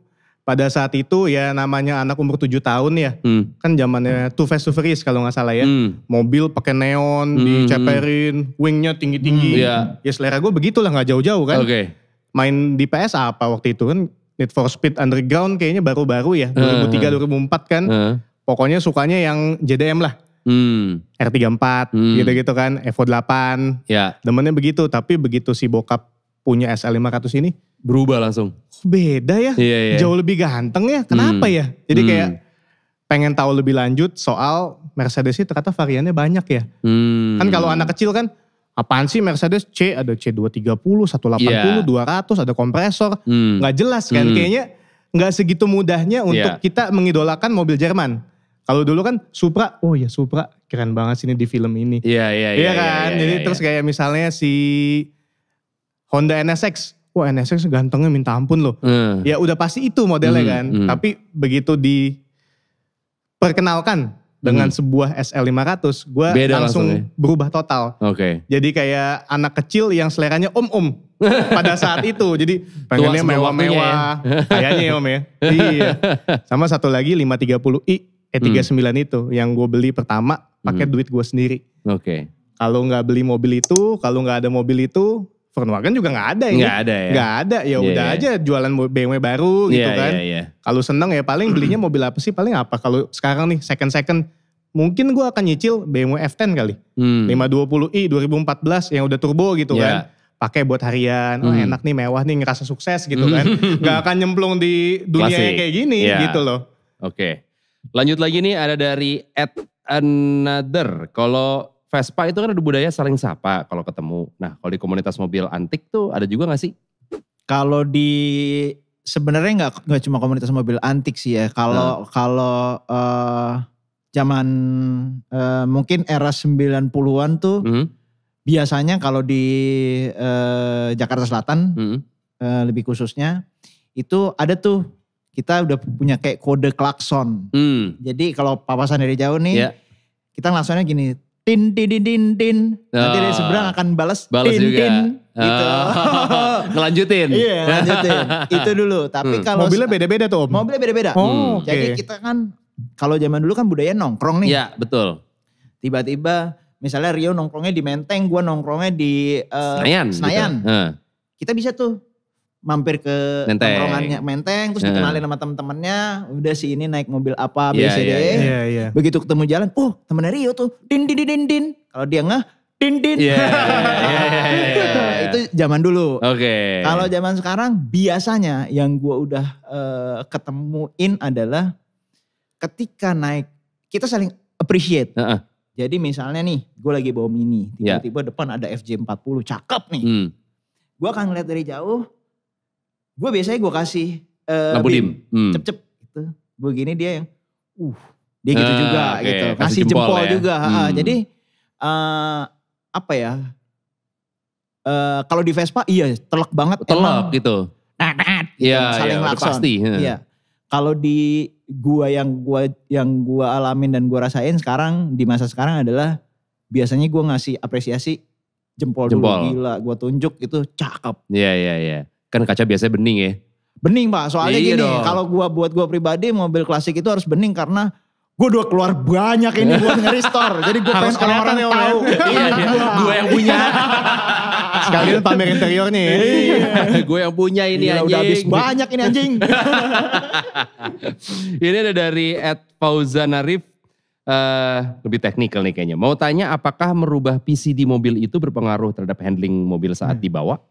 Pada saat itu ya namanya anak umur 7 tahun ya. Kan zamannya Too Fast Too Furious kalau gak salah ya. Mobil pakai neon, diceperin, wingnya tinggi-tinggi. Ya selera gue begitulah gak jauh-jauh kan. Main di PS apa waktu itu kan. Need for Speed Underground kayaknya baru-baru ya. 2003-2004 kan. Pokoknya sukanya yang JDM lah. R34 gitu-gitu kan. Evo 8. Demennya begitu. Tapi begitu si bokap punya SL500 ini. Berubah langsung. Beda ya. Jauh lebih ganteng ya. Kenapa ya? Jadi kayak pengen tahu lebih lanjut soal Mercedes ini ternyata variannya banyak ya. Kan kalau anak kecil kan. Apaan sih Mercedes C, ada C230, 180, 200, ada kompresor. Gak jelas kan. Kayaknya gak segitu mudahnya untuk kita mengidolakan mobil Jerman. Kalau dulu kan Supra, oh ya Supra keren banget sih ini di film ini. Iya kan. Jadi terus kayak misalnya si Honda NSX. wah NSX gantengnya minta ampun loh. Ya udah pasti itu modelnya kan. Tapi begitu diperkenalkan dengan sebuah SL500, gue langsung berubah total. Jadi kayak anak kecil yang seleranya om-om pada saat itu. Jadi pengennya mewah-mewah. Kayaknya ya om ya. Iya. Sama satu lagi 530i E39 itu yang gue beli pertama pakai duit gue sendiri. Kalau nggak beli mobil itu, kalau nggak ada mobil itu, Volkswagen juga nggak ada ya. Nggak ada ya udah aja jualan BMW baru gitu kan. Kalau seneng ya paling belinya mobil apa sih, paling apa. Kalau sekarang nih second mungkin gue akan nyicil BMW F10 kali. 520i 2014 yang udah turbo gitu kan. Pakai buat harian, enak nih, mewah nih, ngerasa sukses gitu kan. Gak akan nyemplung di dunia kayak gini gitu loh. Lanjut lagi nih, ada dari @another. Kalau Vespa itu kan ada budaya saling sapa kalau ketemu. Nah kalau di komunitas mobil antik tuh ada juga gak sih? Kalau sebenarnya nggak cuma komunitas mobil antik sih ya. Kalau zaman mungkin era 90-an tuh biasanya kalau di Jakarta Selatan lebih khususnya itu ada tuh, kita udah punya kayak kode klakson. Jadi kalau papasan dari jauh nih kita langsungnya gini, tin tin tin tin tin. Nanti dari seberang akan balas tin juga. Tin gitu. Ngelanjutin. Iya, lanjutin. Itu dulu. Tapi kalau mobilnya beda-beda tuh om. Mobilnya beda-beda. Jadi kita kan kalau zaman dulu kan budaya nongkrong nih. Iya, betul. Tiba-tiba misalnya Rio nongkrongnya di Menteng, gua nongkrongnya di Senayan. Gitu. Kita bisa tuh mampir ke nongkrongannya Menteng, terus dikenalin sama temen-temennya, udah si ini naik mobil apa, BCD. Begitu ketemu jalan, temennya Rio tuh, din. Kalau dia din. Itu zaman dulu. Kalau zaman sekarang biasanya yang gue udah ketemuin adalah ketika naik, kita saling appreciate. Jadi misalnya nih, gue lagi bawa Mini, tiba-tiba depan ada FJ40, cakep nih. Gue akan ngeliat dari jauh, gue biasanya gue kasih lampu dim. Cep gitu. Gue gini, dia yang dia gitu juga gitu. Kasih jempol ya. Juga. Jadi apa ya, kalau di Vespa iya telak banget. Telak gitu. Saling lakson. Pasti. Iya. Kalau di gua yang gua alamin dan gua rasain sekarang di masa sekarang adalah biasanya gua ngasih apresiasi jempol. Dulu. Gila, gua tunjuk itu cakep. Iya. Kan kaca biasanya bening ya. Bening Pak, soalnya gini, kalau buat gua pribadi mobil klasik itu harus bening karena gue udah keluar banyak ini buat nge-restore. Jadi gue pengen orang-orang tahu. Gue yang punya. Sekalian pamer interiornya ya. Gue yang punya ini anjing. Udah habis banyak ini anjing. Ini ada dari @fauzanarif. Lebih teknikal nih kayaknya. Mau tanya apakah merubah PCD mobil itu berpengaruh terhadap handling mobil saat dibawa?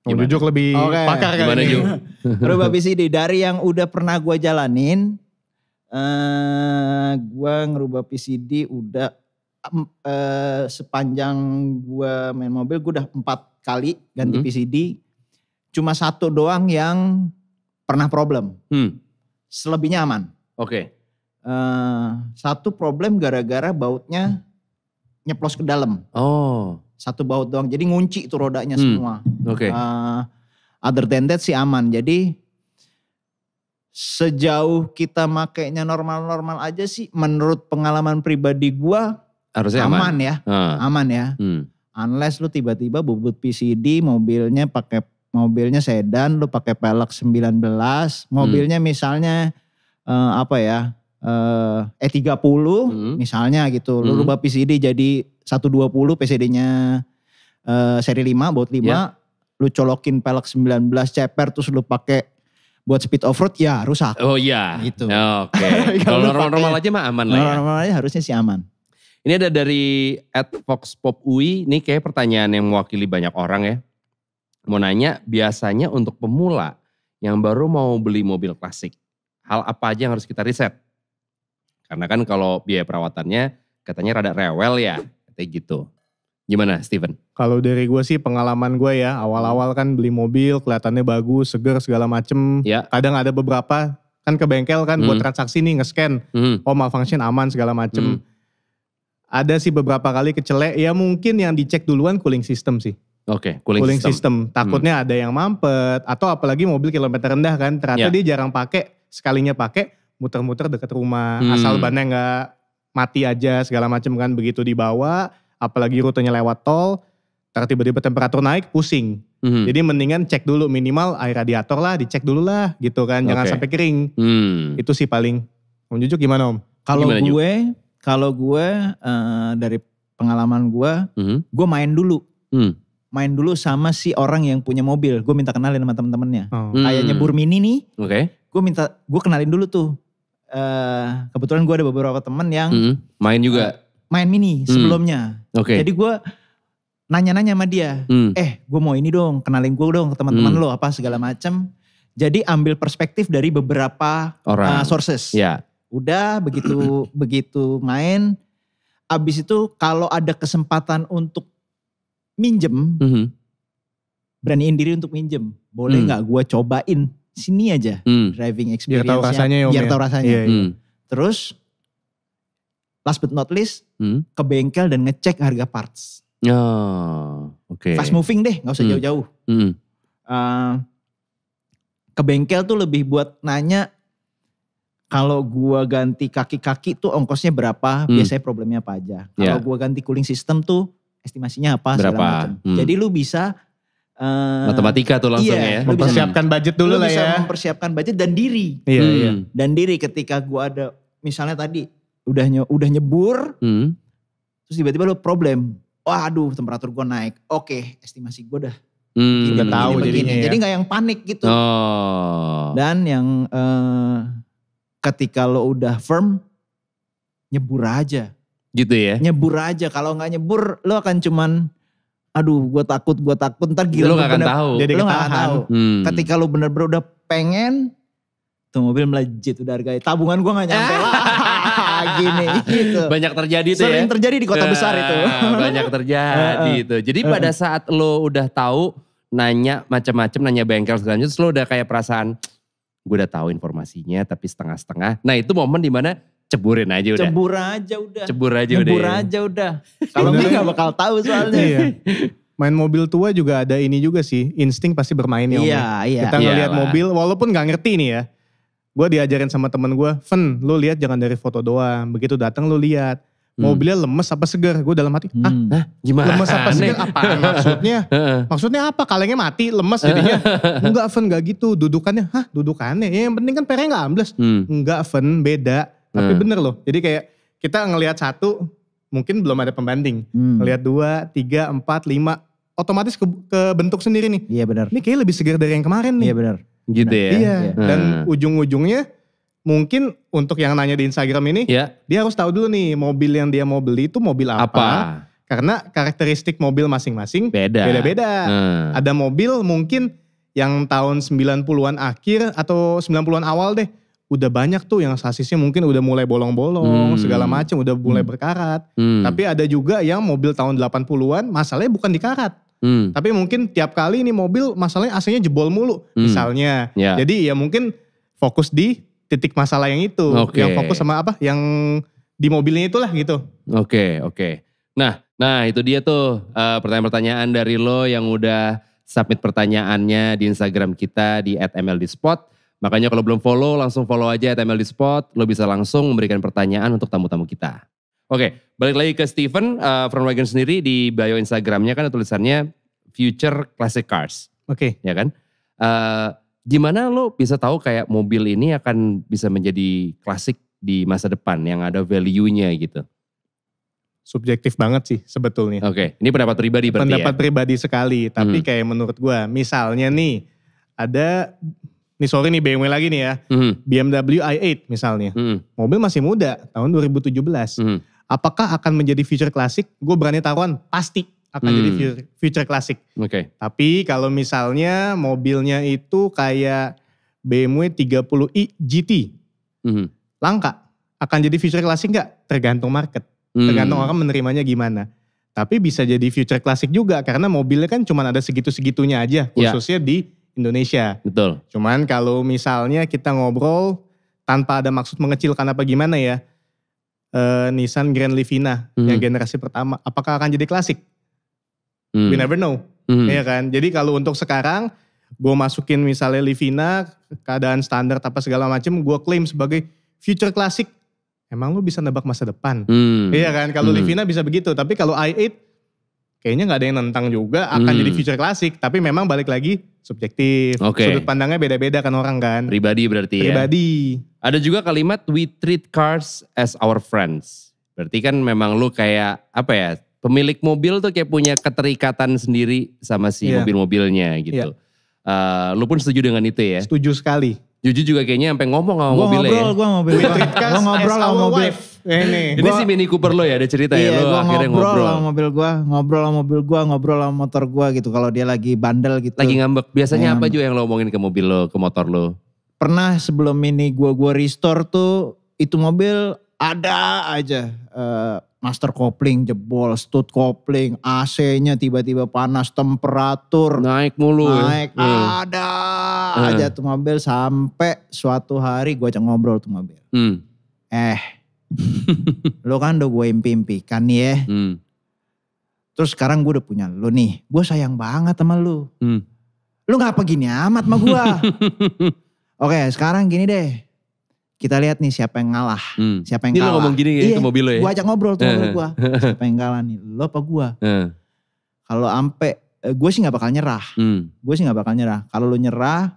Jujuk lebih pakar kali ini. Merubah PCD dari yang udah pernah gue jalanin. Gue ngerubah PCD udah sepanjang gue main mobil gue udah 4 kali ganti PCD. Cuma 1 doang yang pernah problem. Selebihnya aman. Satu problem gara-gara bautnya nyeplos ke dalam. 1 baut doang, jadi ngunci itu rodanya semua. Other than that sih aman. Jadi sejauh kita makainya normal-normal aja sih, menurut pengalaman pribadi gua harusnya aman ya. Aman ya. Unless lu tiba-tiba bubut PCD, mobilnya sedan, lu pakai pelek 19, mobilnya misalnya E30 misalnya gitu. Lu rubah PCD jadi 120 PCD-nya seri 5, baut 5, lu colokin pelek 19 ceper terus lu pakai buat speed off-road ya rusak. Gitu. Kalau normal-normal aja mah aman lah ya. Normal aja harusnya sih aman. Ini ada dari @foxpopui, ini kayak pertanyaan yang mewakili banyak orang ya. Mau nanya, biasanya untuk pemula yang baru mau beli mobil klasik, hal apa aja yang harus kita riset? Karena kan kalau biaya perawatannya katanya rada rewel ya, kayak gitu. Gimana Steven? Kalau dari gue sih pengalaman gue ya, awal-awal kan beli mobil kelihatannya bagus, seger segala macem. Kadang ada beberapa kan ke bengkel kan buat transaksi nih nge-scan. Malfunction aman segala macem. Ada sih beberapa kali kecelek, ya mungkin yang dicek duluan cooling system sih. Oke, cooling system. Takutnya ada yang mampet atau apalagi mobil kilometer rendah kan. Ternyata dia jarang pakai, sekalinya pakai muter-muter dekat rumah. Asal bannya nggak mati aja segala macam kan, begitu dibawa apalagi rutenya lewat tol, tiba-tiba temperatur naik pusing. Jadi mendingan cek dulu minimal air radiator lah, dicek dulu lah gitu kan, jangan sampai kering. Itu sih paling. Om Jujuk gimana Om? Kalau gue dari pengalaman gue main dulu. Main dulu sama si orang yang punya mobil. Gue minta kenalin sama temen-temennya. Kayak nyebur Mini nih. Gue kenalin dulu tuh. Kebetulan gue ada beberapa temen yang main juga. Main Mini sebelumnya. Jadi gue nanya-nanya sama dia. Gue mau ini dong, kenalin gue dong ke teman-teman lo apa segala macam. Jadi ambil perspektif dari beberapa sources. Udah begitu main. Abis itu kalau ada kesempatan untuk minjem, beraniin diri untuk minjem. Boleh gak gue cobain sini aja driving experience. Biar tahu rasanya ya Om. Biar tahu rasanya. Terus last but not least ke bengkel dan ngecek harga parts. Fast moving deh, gak usah jauh-jauh. Ke bengkel tuh lebih buat nanya kalau gue ganti kaki-kaki tuh ongkosnya berapa, biasanya problemnya apa aja. Kalau gue ganti cooling system tuh estimasinya apa segala macam. Jadi lu bisa matematika tuh langsung ya. Mempersiapkan budget dulu lah ya. Lu bisa mempersiapkan budget dan diri. Dan diri ketika gua ada misalnya tadi udah nyebur, terus tiba-tiba lu problem. Waduh, temperatur gua naik. Oke, estimasi gua udah udah tahu jadinya ya. Jadi gak yang panik gitu. Dan yang ketika lo udah firm, nyebur aja. Gitu ya? Nyebur aja, kalau gak nyebur lo akan cuman aduh gue takut ntar gila. Lo gak akan tahu. Jadi lo gak akan tahu. Ketika lo bener-bener udah pengen, tuh mobil melejit udah harganya. Tabungan gue gak nyampe lah. Gini gitu. Banyak terjadi tuh Sering terjadi di kota besar itu. Banyak terjadi itu. Jadi pada saat lo udah tahu, nanya macam-macam, nanya bengkel segala macam, terus lo udah kayak perasaan, gue udah tahu informasinya tapi setengah-setengah. Nah itu momen dimana ceburin aja udah. Cebur aja udah. Kalau enggak gak bakal tahu soalnya. Main mobil tua juga ada ini juga sih. Insting pasti bermain ya Om. Iya. Kita ngeliat mobil walaupun gak ngerti nih ya. Gue diajarin sama temen gue. Fen, lu lihat jangan dari foto doang. Begitu datang lu lihat. Mobilnya lemes apa segar. Gue dalam hati, gimana? Lemes apa segar? Apaan maksudnya? Maksudnya apa? Kalengnya mati, lemes jadinya. Enggak Fen, gak gitu. Dudukannya, dudukannya. Ya, yang penting kan pernya gak ambles. Enggak Fen, beda. Tapi bener loh, jadi kayak kita ngelihat satu, mungkin belum ada pembanding. Ngelihat 2, 3, 4, 5, otomatis ke bentuk sendiri nih. Iya benar. Ini kayaknya lebih segar dari yang kemarin nih. Iya benar. Gitu ya? Iya, dan ujung-ujungnya mungkin untuk yang nanya di Instagram ini, dia harus tahu dulu nih mobil yang dia mau beli itu mobil apa. Karena karakteristik mobil masing-masing beda-beda. Ada mobil mungkin yang tahun 90-an akhir atau 90-an awal deh. Udah banyak tuh yang sasisnya mungkin udah mulai bolong-bolong, segala macam udah mulai berkarat. Tapi ada juga yang mobil tahun 80-an masalahnya bukan di karat. Tapi mungkin tiap kali ini mobil masalahnya AC-nya jebol mulu misalnya. Jadi ya mungkin fokus di titik masalah yang itu. Yang fokus sama apa, yang di mobilnya itulah gitu. Oke. Nah itu dia tuh pertanyaan-pertanyaan dari lo yang udah submit pertanyaannya di Instagram kita di @mldspot. Makanya kalau belum follow, langsung follow aja @mldspot. Lo bisa langsung memberikan pertanyaan untuk tamu-tamu kita. Oke, balik lagi ke Steven. Front Wagon sendiri di bio Instagramnya kan tulisannya Future Classic Cars. Ya kan? Gimana lo bisa tahu kayak mobil ini akan bisa menjadi klasik di masa depan yang ada value-nya gitu? Subjektif banget sih sebetulnya. Ini pendapat pribadi berarti pendapat pribadi sekali. Tapi kayak menurut gue, misalnya nih ada... Nih sorry nih BMW lagi nih ya. BMW i8 misalnya. Mobil masih muda, tahun 2017. Apakah akan menjadi future classic? Gue berani taruhan pasti akan jadi future classic. Tapi kalau misalnya mobilnya itu kayak BMW 30i GT. Langka. Akan jadi future classic gak? Tergantung market. Tergantung orang menerimanya gimana. Tapi bisa jadi future classic juga karena mobilnya kan cuma ada segitu-segitunya aja. Khususnya di Indonesia. Betul. Cuman kalau misalnya kita ngobrol tanpa ada maksud mengecilkan apa gimana ya. Nissan Grand Livina yang generasi pertama. Apakah akan jadi klasik? We never know. Iya kan? Jadi kalau untuk sekarang gue masukin misalnya Livina, keadaan standar apa segala macam, gue klaim sebagai future classic. Emang lu bisa nebak masa depan? Iya kan? Kalau Livina bisa begitu, tapi kalau i8 kayaknya gak ada yang nentang juga akan jadi future classic. Tapi memang balik lagi subjektif. Sudut pandangnya beda-beda kan orang kan. Pribadi berarti ya? Pribadi. Ada juga kalimat we treat cars as our friends. Berarti kan memang lu kayak apa ya, pemilik mobil tuh kayak punya keterikatan sendiri sama si mobil-mobilnya gitu. Lu pun setuju dengan itu ya? Setuju sekali. Juju juga kayaknya sampai ngomong sama mobilnya ya? Gue ngobrol sama mobil. Ini si Mini Cooper lo ya, ada cerita ya? Lo akhirnya ngobrol sama mobil gue, ngobrol sama motor gue gitu. Kalau dia lagi bandel gitu. Lagi ngambek. Biasanya apa juga yang lo omongin ke mobil lo, ke motor lo? Pernah sebelum Mini gue restore tuh, itu mobil ada aja. Master kopling jebol, stud kopling, AC-nya tiba-tiba panas, temperatur. Naik mulu ada aja tuh mobil sampai suatu hari gue ajak ngobrol tuh mobil. Lo kan udah gue impi-impikan nih ya. Terus sekarang gue udah punya lo nih, gue sayang banget sama lo. Lo ngapa gini amat sama gue? Oke, sekarang gini deh. Kita lihat nih siapa yang ngalah, siapa yang kalah. Ini lo ngomong gini ya ke mobil lo ya? Gue ajak ngobrol tuh mobil gue. Siapa yang kalah nih, lo apa gue? Kalau ampe, gue sih gak bakal nyerah. Kalau lo nyerah,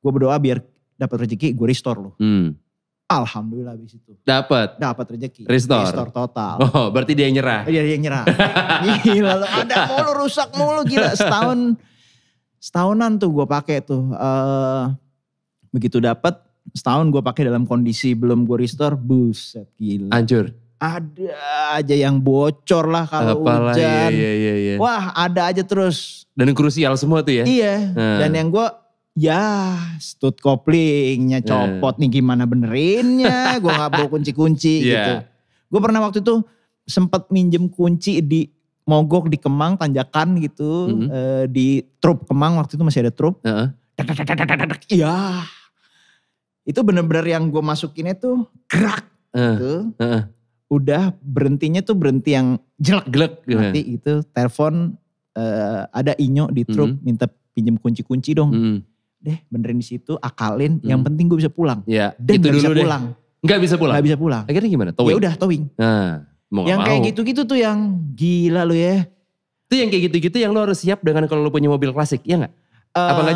gue berdoa biar dapat rezeki, gue restore lo. Alhamdulillah abis itu. Dapat rezeki. Restore total. Oh, berarti dia yang nyerah? Dia yang nyerah. Gila lo, ada mulu, rusak mulu, gila. Setahunan tuh gue pakai tuh. Begitu dapat. Setahun gue pakai dalam kondisi belum gue restore, buset gila. Hancur? Ada aja yang bocor lah kalau hujan. Iya. Wah ada aja terus. Dan yang krusial semua tuh ya? Iya, dan yang gue stud koplingnya copot nih gimana benerinnya. Gue gak bawa kunci-kunci gitu. Gue pernah waktu itu sempat minjem kunci di mogok di Kemang, tanjakan gitu. Di truk Kemang, waktu itu masih ada truk. Iya. Itu bener-bener yang gue masukinnya tuh gerak gitu. Udah berhentinya tuh berhenti yang jelek mati gitu. Telepon ada Inyo di truk minta pinjem kunci-kunci dong. Deh benerin di situ, akalin. Yang penting gue bisa pulang. Dan itu gak bisa dulu pulang. Gak bisa pulang? Akhirnya gimana? Towing? Ya udah towing. Yang kayak gitu-gitu tuh yang gila lo ya. Itu yang kayak gitu-gitu yang lo harus siap dengan kalau lo punya mobil klasik, ya gak? Apa enggak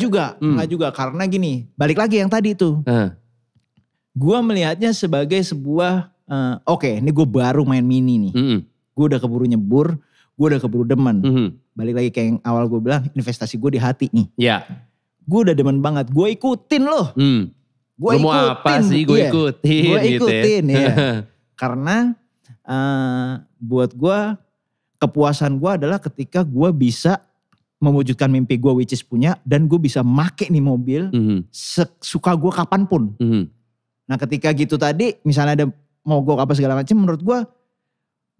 juga? Enggak juga karena gini, balik lagi yang tadi tuh. Gue melihatnya sebagai sebuah, oke, ini gue baru main Mini nih. Gue udah keburu nyebur, gue udah keburu demen. Balik lagi kayak yang awal gue bilang, investasi gue di hati nih. Gue udah demen banget, gue ikutin loh. Gue ikutin. Mau apa sih gue ikutin? Gue ikutin gitu ya. Karena buat gue kepuasan gue adalah ketika gue bisa mewujudkan mimpi gue which is punya dan gue bisa make nih mobil sesuka gue kapanpun. Nah ketika gitu tadi misalnya ada mogok apa segala macam menurut gue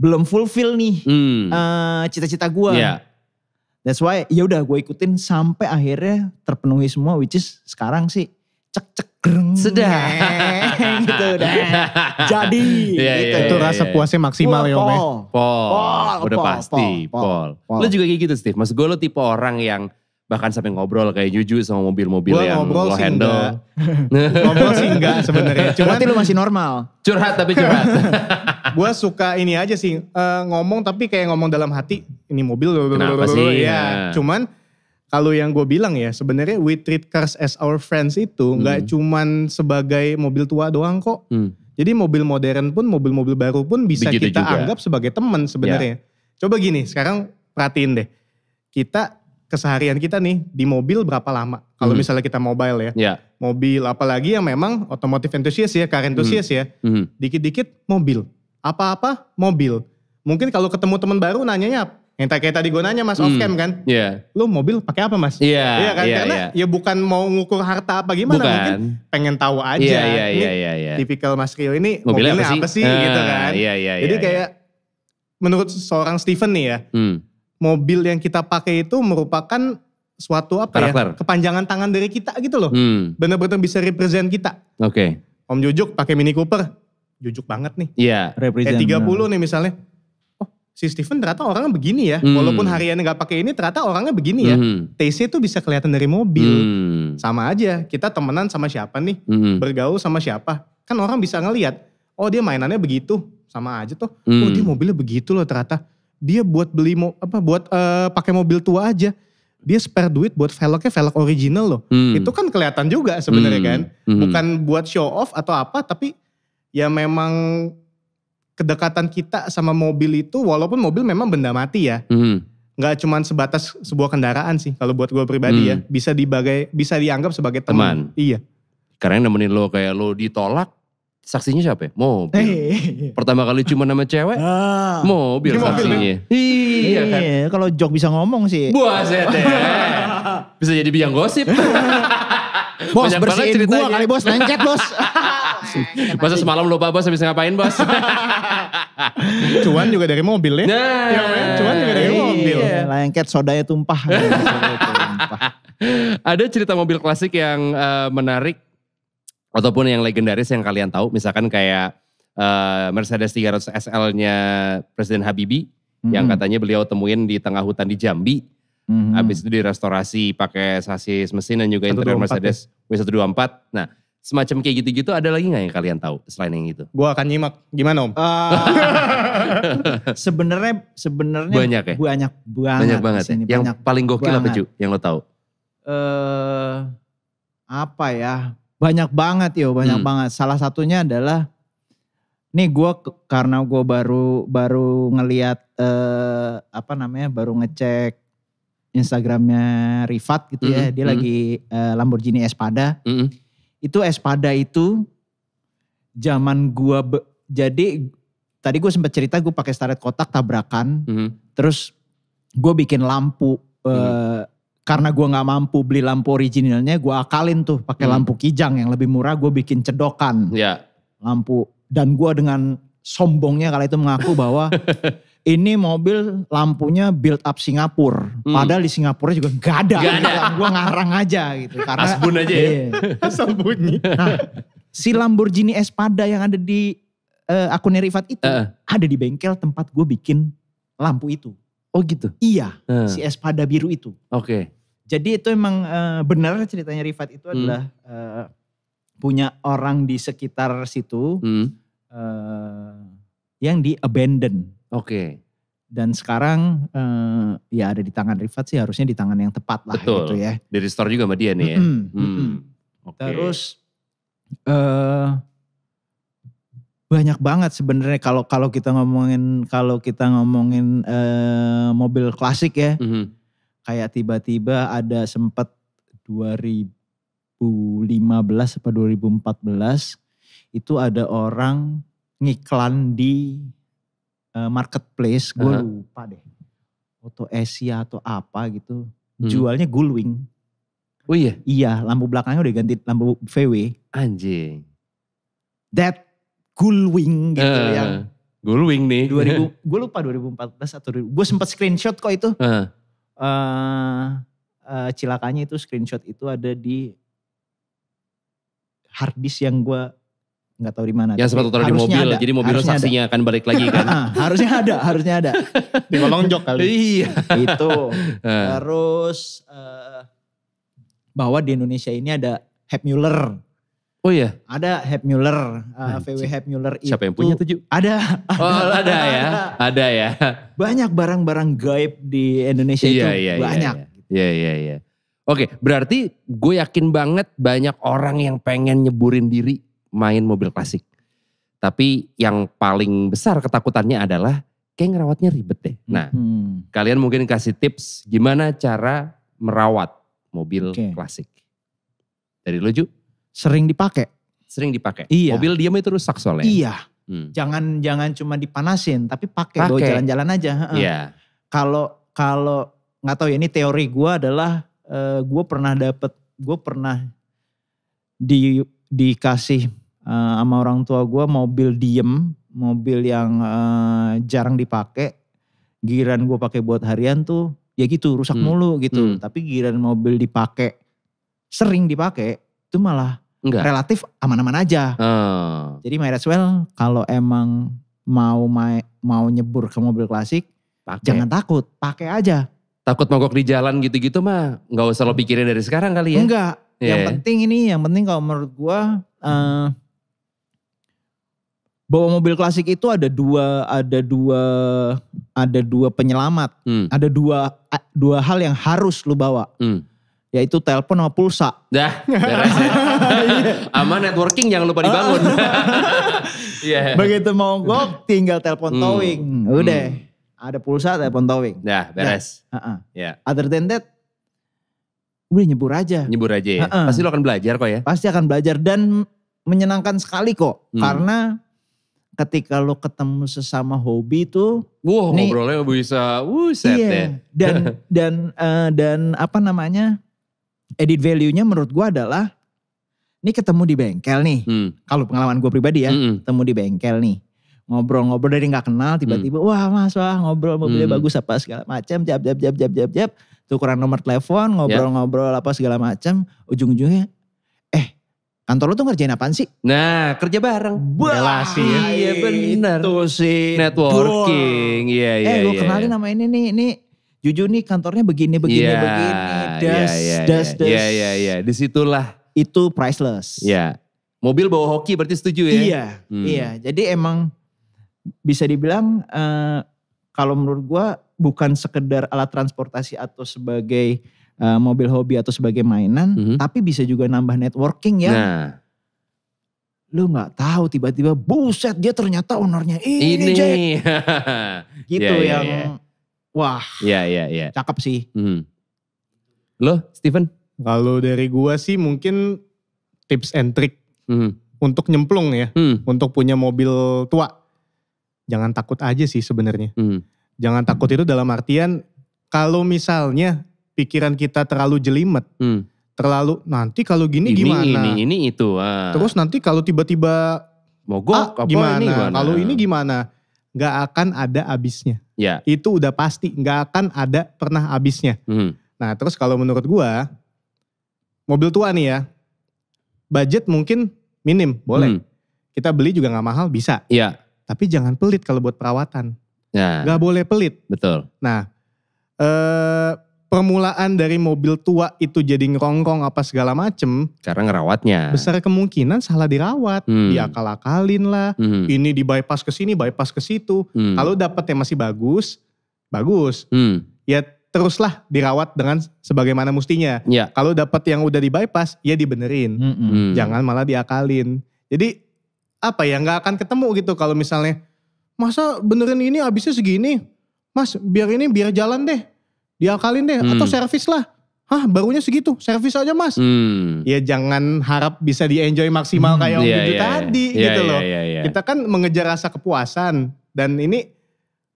belum fulfill nih cita-cita gue. That's why ya udah gue ikutin sampai akhirnya terpenuhi semua which is sekarang sih cek sudah gitu udah jadi gitu. Itu rasa puasnya maksimal ya Om ya. Pol udah pasti Pol. Lo juga kayak gitu Steve, maksud gue lo tipe orang yang bahkan sampai ngobrol kayak Juju sama mobil-mobil yang lo handle. Ngobrol sih enggak sebenarnya. Berarti lo masih normal. Curhat. Gue suka ini aja sih ngomong tapi kayak ngomong dalam hati ini mobil. Kenapa sih? Ya cuman kalau yang gue bilang ya sebenarnya we treat cars as our friends itu nggak cuman sebagai mobil tua doang kok. Jadi mobil modern pun mobil-mobil baru pun bisa begitu kita juga anggap sebagai teman sebenarnya. Coba gini sekarang perhatiin deh. Kita keseharian kita nih di mobil berapa lama? Kalau misalnya kita mobile ya. Mobil apalagi yang memang otomotif enthusiast ya, car enthusiast ya. Dikit-dikit mobil. Apa-apa mobil. Mungkin kalau ketemu teman baru nanyanya yang kayak tadi gue nanya Mas off cam kan. Lu mobil pakai apa Mas? Iya kan? Karena ya bukan mau ngukur harta apa gimana. Mungkin pengen tahu aja. Ini tipikal Mas Rio ini mobilnya apa sih gitu kan. Jadi kayak menurut seorang Steven nih ya. Mobil yang kita pakai itu merupakan suatu karakter. Kepanjangan tangan dari kita gitu loh. Bener-bener bisa represent kita. Om Jujuk pakai Mini Cooper. Jujuk banget nih. Iya. Kayak 30 nih misalnya. si Steven ternyata orangnya begini ya. Walaupun hariannya gak pakai ini ternyata orangnya begini ya. Taste-nya tuh bisa kelihatan dari mobil. Sama aja, kita temenan sama siapa nih, bergaul sama siapa. Kan orang bisa ngelihat, oh dia mainannya begitu, sama aja tuh. Oh dia mobilnya begitu loh ternyata. Dia buat beli, pakai mobil tua aja. Dia spare duit buat velgnya velg original loh. Itu kan kelihatan juga sebenarnya kan. Bukan buat show off atau apa, tapi ya memang kedekatan kita sama mobil itu, walaupun mobil memang benda mati ya. Nggak cuma sebatas sebuah kendaraan sih kalau buat gue pribadi ya. Bisa dianggap sebagai teman. Iya. Karena yang nemenin lo kayak lo ditolak, saksinya siapa ya? Mobil. Pertama kali cuma nama cewek, mobil saksinya. Iya kan. Kalau Jok bisa ngomong sih. Buaset ya. Bisa jadi biang gosip. Bos bersihin gua kali bos, lengket bos. Masa semalam lupa bos habis ngapain bos? Cuan juga dari mobil ya. Cuan juga dari mobil. Lengket sodanya tumpah. Ada cerita mobil klasik yang menarik ataupun yang legendaris yang kalian tahu, misalkan kayak Mercedes 300 SL-nya Presiden Habibie yang katanya beliau temuin di tengah hutan di Jambi. Habis itu direstorasi pakai sasis mesin dan juga interior Mercedes W124. Nah, semacam kayak gitu-gitu ada lagi gak yang kalian tahu selain yang itu? Gua akan nyimak. Gimana Om? Sebenarnya banyak ya? Banyak banget ya? Yang paling gokil apa Ju yang lo tahu? Apa ya? Banyak banget banyak banget. Salah satunya adalah, nih gue karena gue baru ngeliat baru ngecek Instagramnya Rifat gitu ya. Dia lagi Lamborghini Espada. Itu Espada itu zaman gue, jadi tadi gue sempat cerita gue pakai staret kotak tabrakan. Terus gue bikin lampu. Karena gue gak mampu beli lampu originalnya, gue akalin tuh pakai lampu kijang yang lebih murah. Gue bikin cedokan lampu. Dan gue dengan sombongnya kala itu mengaku bahwa ini mobil lampunya build up Singapura. Padahal di Singapura juga gak ada. Gue ngarang aja gitu. Karena, asbun aja ya. Asal bunyi. Nah, si Lamborghini Espada yang ada di akunnya Rifat itu ada di bengkel tempat gue bikin lampu itu. Oh gitu? Iya, si Espada biru itu. Oke. Jadi itu emang benar ceritanya Rifat itu adalah punya orang di sekitar situ yang di abandon. Oke. Dan sekarang ya ada di tangan Rifat sih, harusnya di tangan yang tepat lah. Betul. Gitu ya. Di restore juga sama dia nih ya. Okay. Terus banyak banget sebenarnya kalau kita ngomongin mobil klasik ya. Kayak tiba-tiba ada sempat 2015 atau 2014 itu ada orang ngiklan di marketplace, gue lupa deh. Auto Asia atau apa gitu. Jualnya Gullwing. Oh iya? Iya, lampu belakangnya udah ganti lampu VW. Anjing. That Gullwing gitu yang. Gullwing nih. Gue lupa 2014 atau gue sempat screenshot kok itu. Cilakanya itu screenshot itu ada di hard disk yang gue nggak tahu di mana. Yang sempat taruh di mobil, ada, jadi mobil saksinya akan balik lagi kan. harusnya ada. Di kolong jok kali. Iya. Itu. Terus bahwa di Indonesia ini ada Hep Muller. Oh iya? Ada Hep Muller, VW Hep Muller itu. Siapa yang punya tuh? Ada. Oh ada ya, ada ya. Banyak barang-barang gaib di Indonesia itu, banyak. Iya. Oke, berarti gue yakin banget banyak orang yang pengen nyeburin diri main mobil klasik. Tapi yang paling besar ketakutannya adalah kayak ngerawatnya ribet deh. Nah, kalian mungkin kasih tips gimana cara merawat mobil klasik. Dari lo Ju? Sering dipakai. Iya. Mobil dia itu rusak soalnya. Iya. Jangan cuma dipanasin, tapi pakai bawa jalan-jalan aja. Iya. Kalau nggak tahu ya, ini teori gue adalah gue pernah dikasih sama orang tua gue mobil diem, mobil yang jarang dipakai. Giliran gue pakai buat harian tuh ya gitu rusak mulu gitu. Tapi giliran mobil dipakai, sering dipakai itu malah relatif aman-aman aja. Jadi might as well kalau emang mau nyebur ke mobil klasik, jangan takut, pakai aja. Takut mogok di jalan gitu-gitu mah nggak usah lo pikirin dari sekarang kali ya. Enggak, yang penting kalau menurut gua bawa mobil klasik itu ada dua penyelamat. Ada dua hal yang harus lu bawa. Yaitu telepon sama pulsa. Dah, beres ya. Sama networking jangan lupa dibangun. Begitu mogok tinggal telepon towing. Udah, ada pulsa, telepon towing. Dah, beres. Other than that, udah nyebur aja. Nyebur aja ya. Pasti lo akan belajar kok ya. Pasti akan belajar dan menyenangkan sekali kok. Karena ketika lo ketemu sesama hobi tuh. Wah, ngobrolnya bisa set deh. Dan apa namanya, edit value-nya menurut gue adalah, ini ketemu di bengkel nih. Kalau pengalaman gue pribadi ya, ketemu di bengkel nih. Ngobrol-ngobrol dari gak kenal, tiba-tiba wah mas, ngobrol mobilnya bagus apa segala macam, jap. Tukeran nomor telepon, ngobrol-ngobrol apa segala macam. Ujung-ujungnya, kantor lo tuh ngerjain apaan sih? Nah, kerja bareng. Relasi ya. Iya benar. Itu sih. Networking. Iya. Gue kenalin nama ini Juju nih kantornya begini. Das. Iya. Disitulah. Itu priceless. Iya. Mobil bawa hoki berarti setuju ya? Iya. Jadi emang bisa dibilang kalau menurut gue bukan sekedar alat transportasi atau sebagai mobil hobi atau sebagai mainan, tapi bisa juga nambah networking ya. Lu gak tahu tiba-tiba buset dia ternyata ownernya ini Jack. Gitu yang wah. Iya. Cakep sih. Lo Steven? Kalau dari gua sih mungkin tips and trick untuk nyemplung ya. Untuk punya mobil tua. Jangan takut aja sih sebenarnya. Jangan takut itu dalam artian kalau misalnya pikiran kita terlalu jelimet, terlalu nanti kalau gini gimana? Ini itu. Terus nanti kalau tiba-tiba mogok gimana? Kalau ini gimana? Gak akan ada habisnya. Ya. Itu udah pasti, gak akan ada pernah habisnya. Nah terus kalau menurut gua, mobil tua nih ya, budget mungkin minim, boleh. Kita beli juga gak mahal, bisa. Iya. Tapi jangan pelit kalau buat perawatan. Ya. Gak boleh pelit. Betul. Nah, permulaan dari mobil tua itu jadi ngerongrong apa segala macem. Karena ngerawatnya. Besar kemungkinan salah dirawat. Diakal-akalin lah. Ini di bypass ke sini, bypass ke situ. Kalau dapetnya masih bagus. Ya teruslah dirawat dengan sebagaimana mustinya. Ya. Kalau dapet yang udah di bypass, ya dibenerin. Jangan malah diakalin. Jadi apa ya, gak akan ketemu gitu kalau misalnya, masa benerin ini habisnya segini? Mas biar jalan deh. Diakalin deh atau servis lah. Hah barunya segitu, servis aja mas. Ya jangan harap bisa di-enjoy maksimal kayak Om Juju tadi gitu loh. Kita kan mengejar rasa kepuasan. Dan ini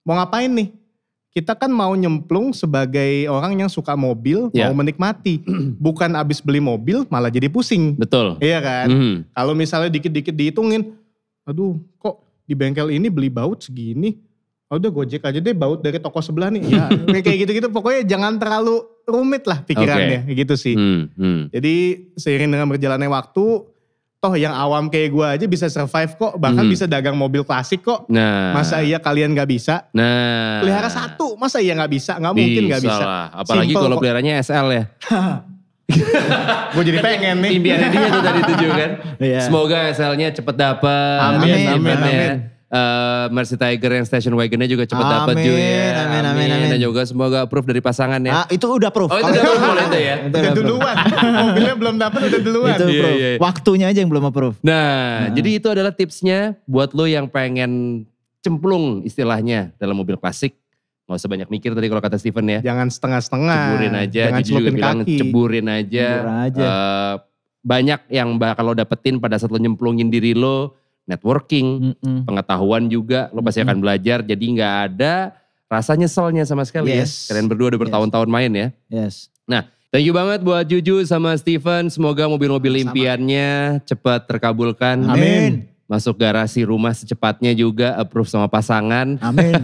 mau ngapain nih? Kita kan mau nyemplung sebagai orang yang suka mobil, mau menikmati. Bukan abis beli mobil malah jadi pusing. Betul. Iya kan? Kalau misalnya dikit-dikit dihitungin, aduh kok di bengkel ini beli baut segini. Oh udah Gojek aja deh baut dari toko sebelah nih. Ya kayak gitu-gitu pokoknya jangan terlalu rumit lah pikirannya gitu sih. Jadi seiring dengan berjalannya waktu, toh yang awam kayak gue aja bisa survive kok. Bahkan bisa dagang mobil klasik kok. Masa iya kalian gak bisa? Pelihara satu, masa iya gak bisa? Gak mungkin gak bisa. Lah. Apalagi kalau peliharanya SL ya. Gue jadi pengen nih. Impiannya dia tuh tadi tujuh kan. Semoga SL-nya cepet dapet. Amin. Mercy Tiger yang station wagonnya juga cepet dapet juga ya. Amin. Dan juga semoga approve dari pasangan ya. Itu udah approve. Oh itu udah approve itu ya. Udah duluan. Mobilnya belum dapet udah duluan. Itu approve. Waktunya aja yang belum approve. Nah jadi itu adalah tipsnya buat lo yang pengen cemplung istilahnya dalam mobil klasik. Gak usah banyak mikir tadi kalau kata Steven ya. Jangan setengah-setengah. Ceburin aja. Jangan celupin kaki. Ceburin aja. Banyak yang bakal lo dapetin pada saat lo nyemplungin diri lo. Networking, pengetahuan juga, lo pasti akan belajar. Jadi gak ada rasa nyeselnya sama sekali ya. Kalian berdua udah bertahun-tahun main ya. Nah, thank you banget buat Juju sama Steven. Semoga mobil-mobil impiannya cepat terkabulkan. Amin. Masuk garasi rumah secepatnya juga, approve sama pasangan. Amin.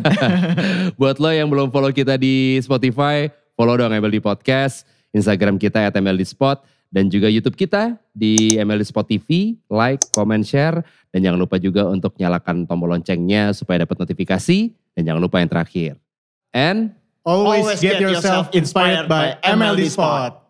Buat lo yang belum follow kita di Spotify, follow dong MLD Podcast. Instagram kita @MLD Spot. dan juga YouTube kita di MLD Sport TV. Like, comment, share. Dan jangan lupa juga untuk nyalakan tombol loncengnya supaya dapat notifikasi. Dan jangan lupa yang terakhir. And always get yourself inspired by MLD Sport.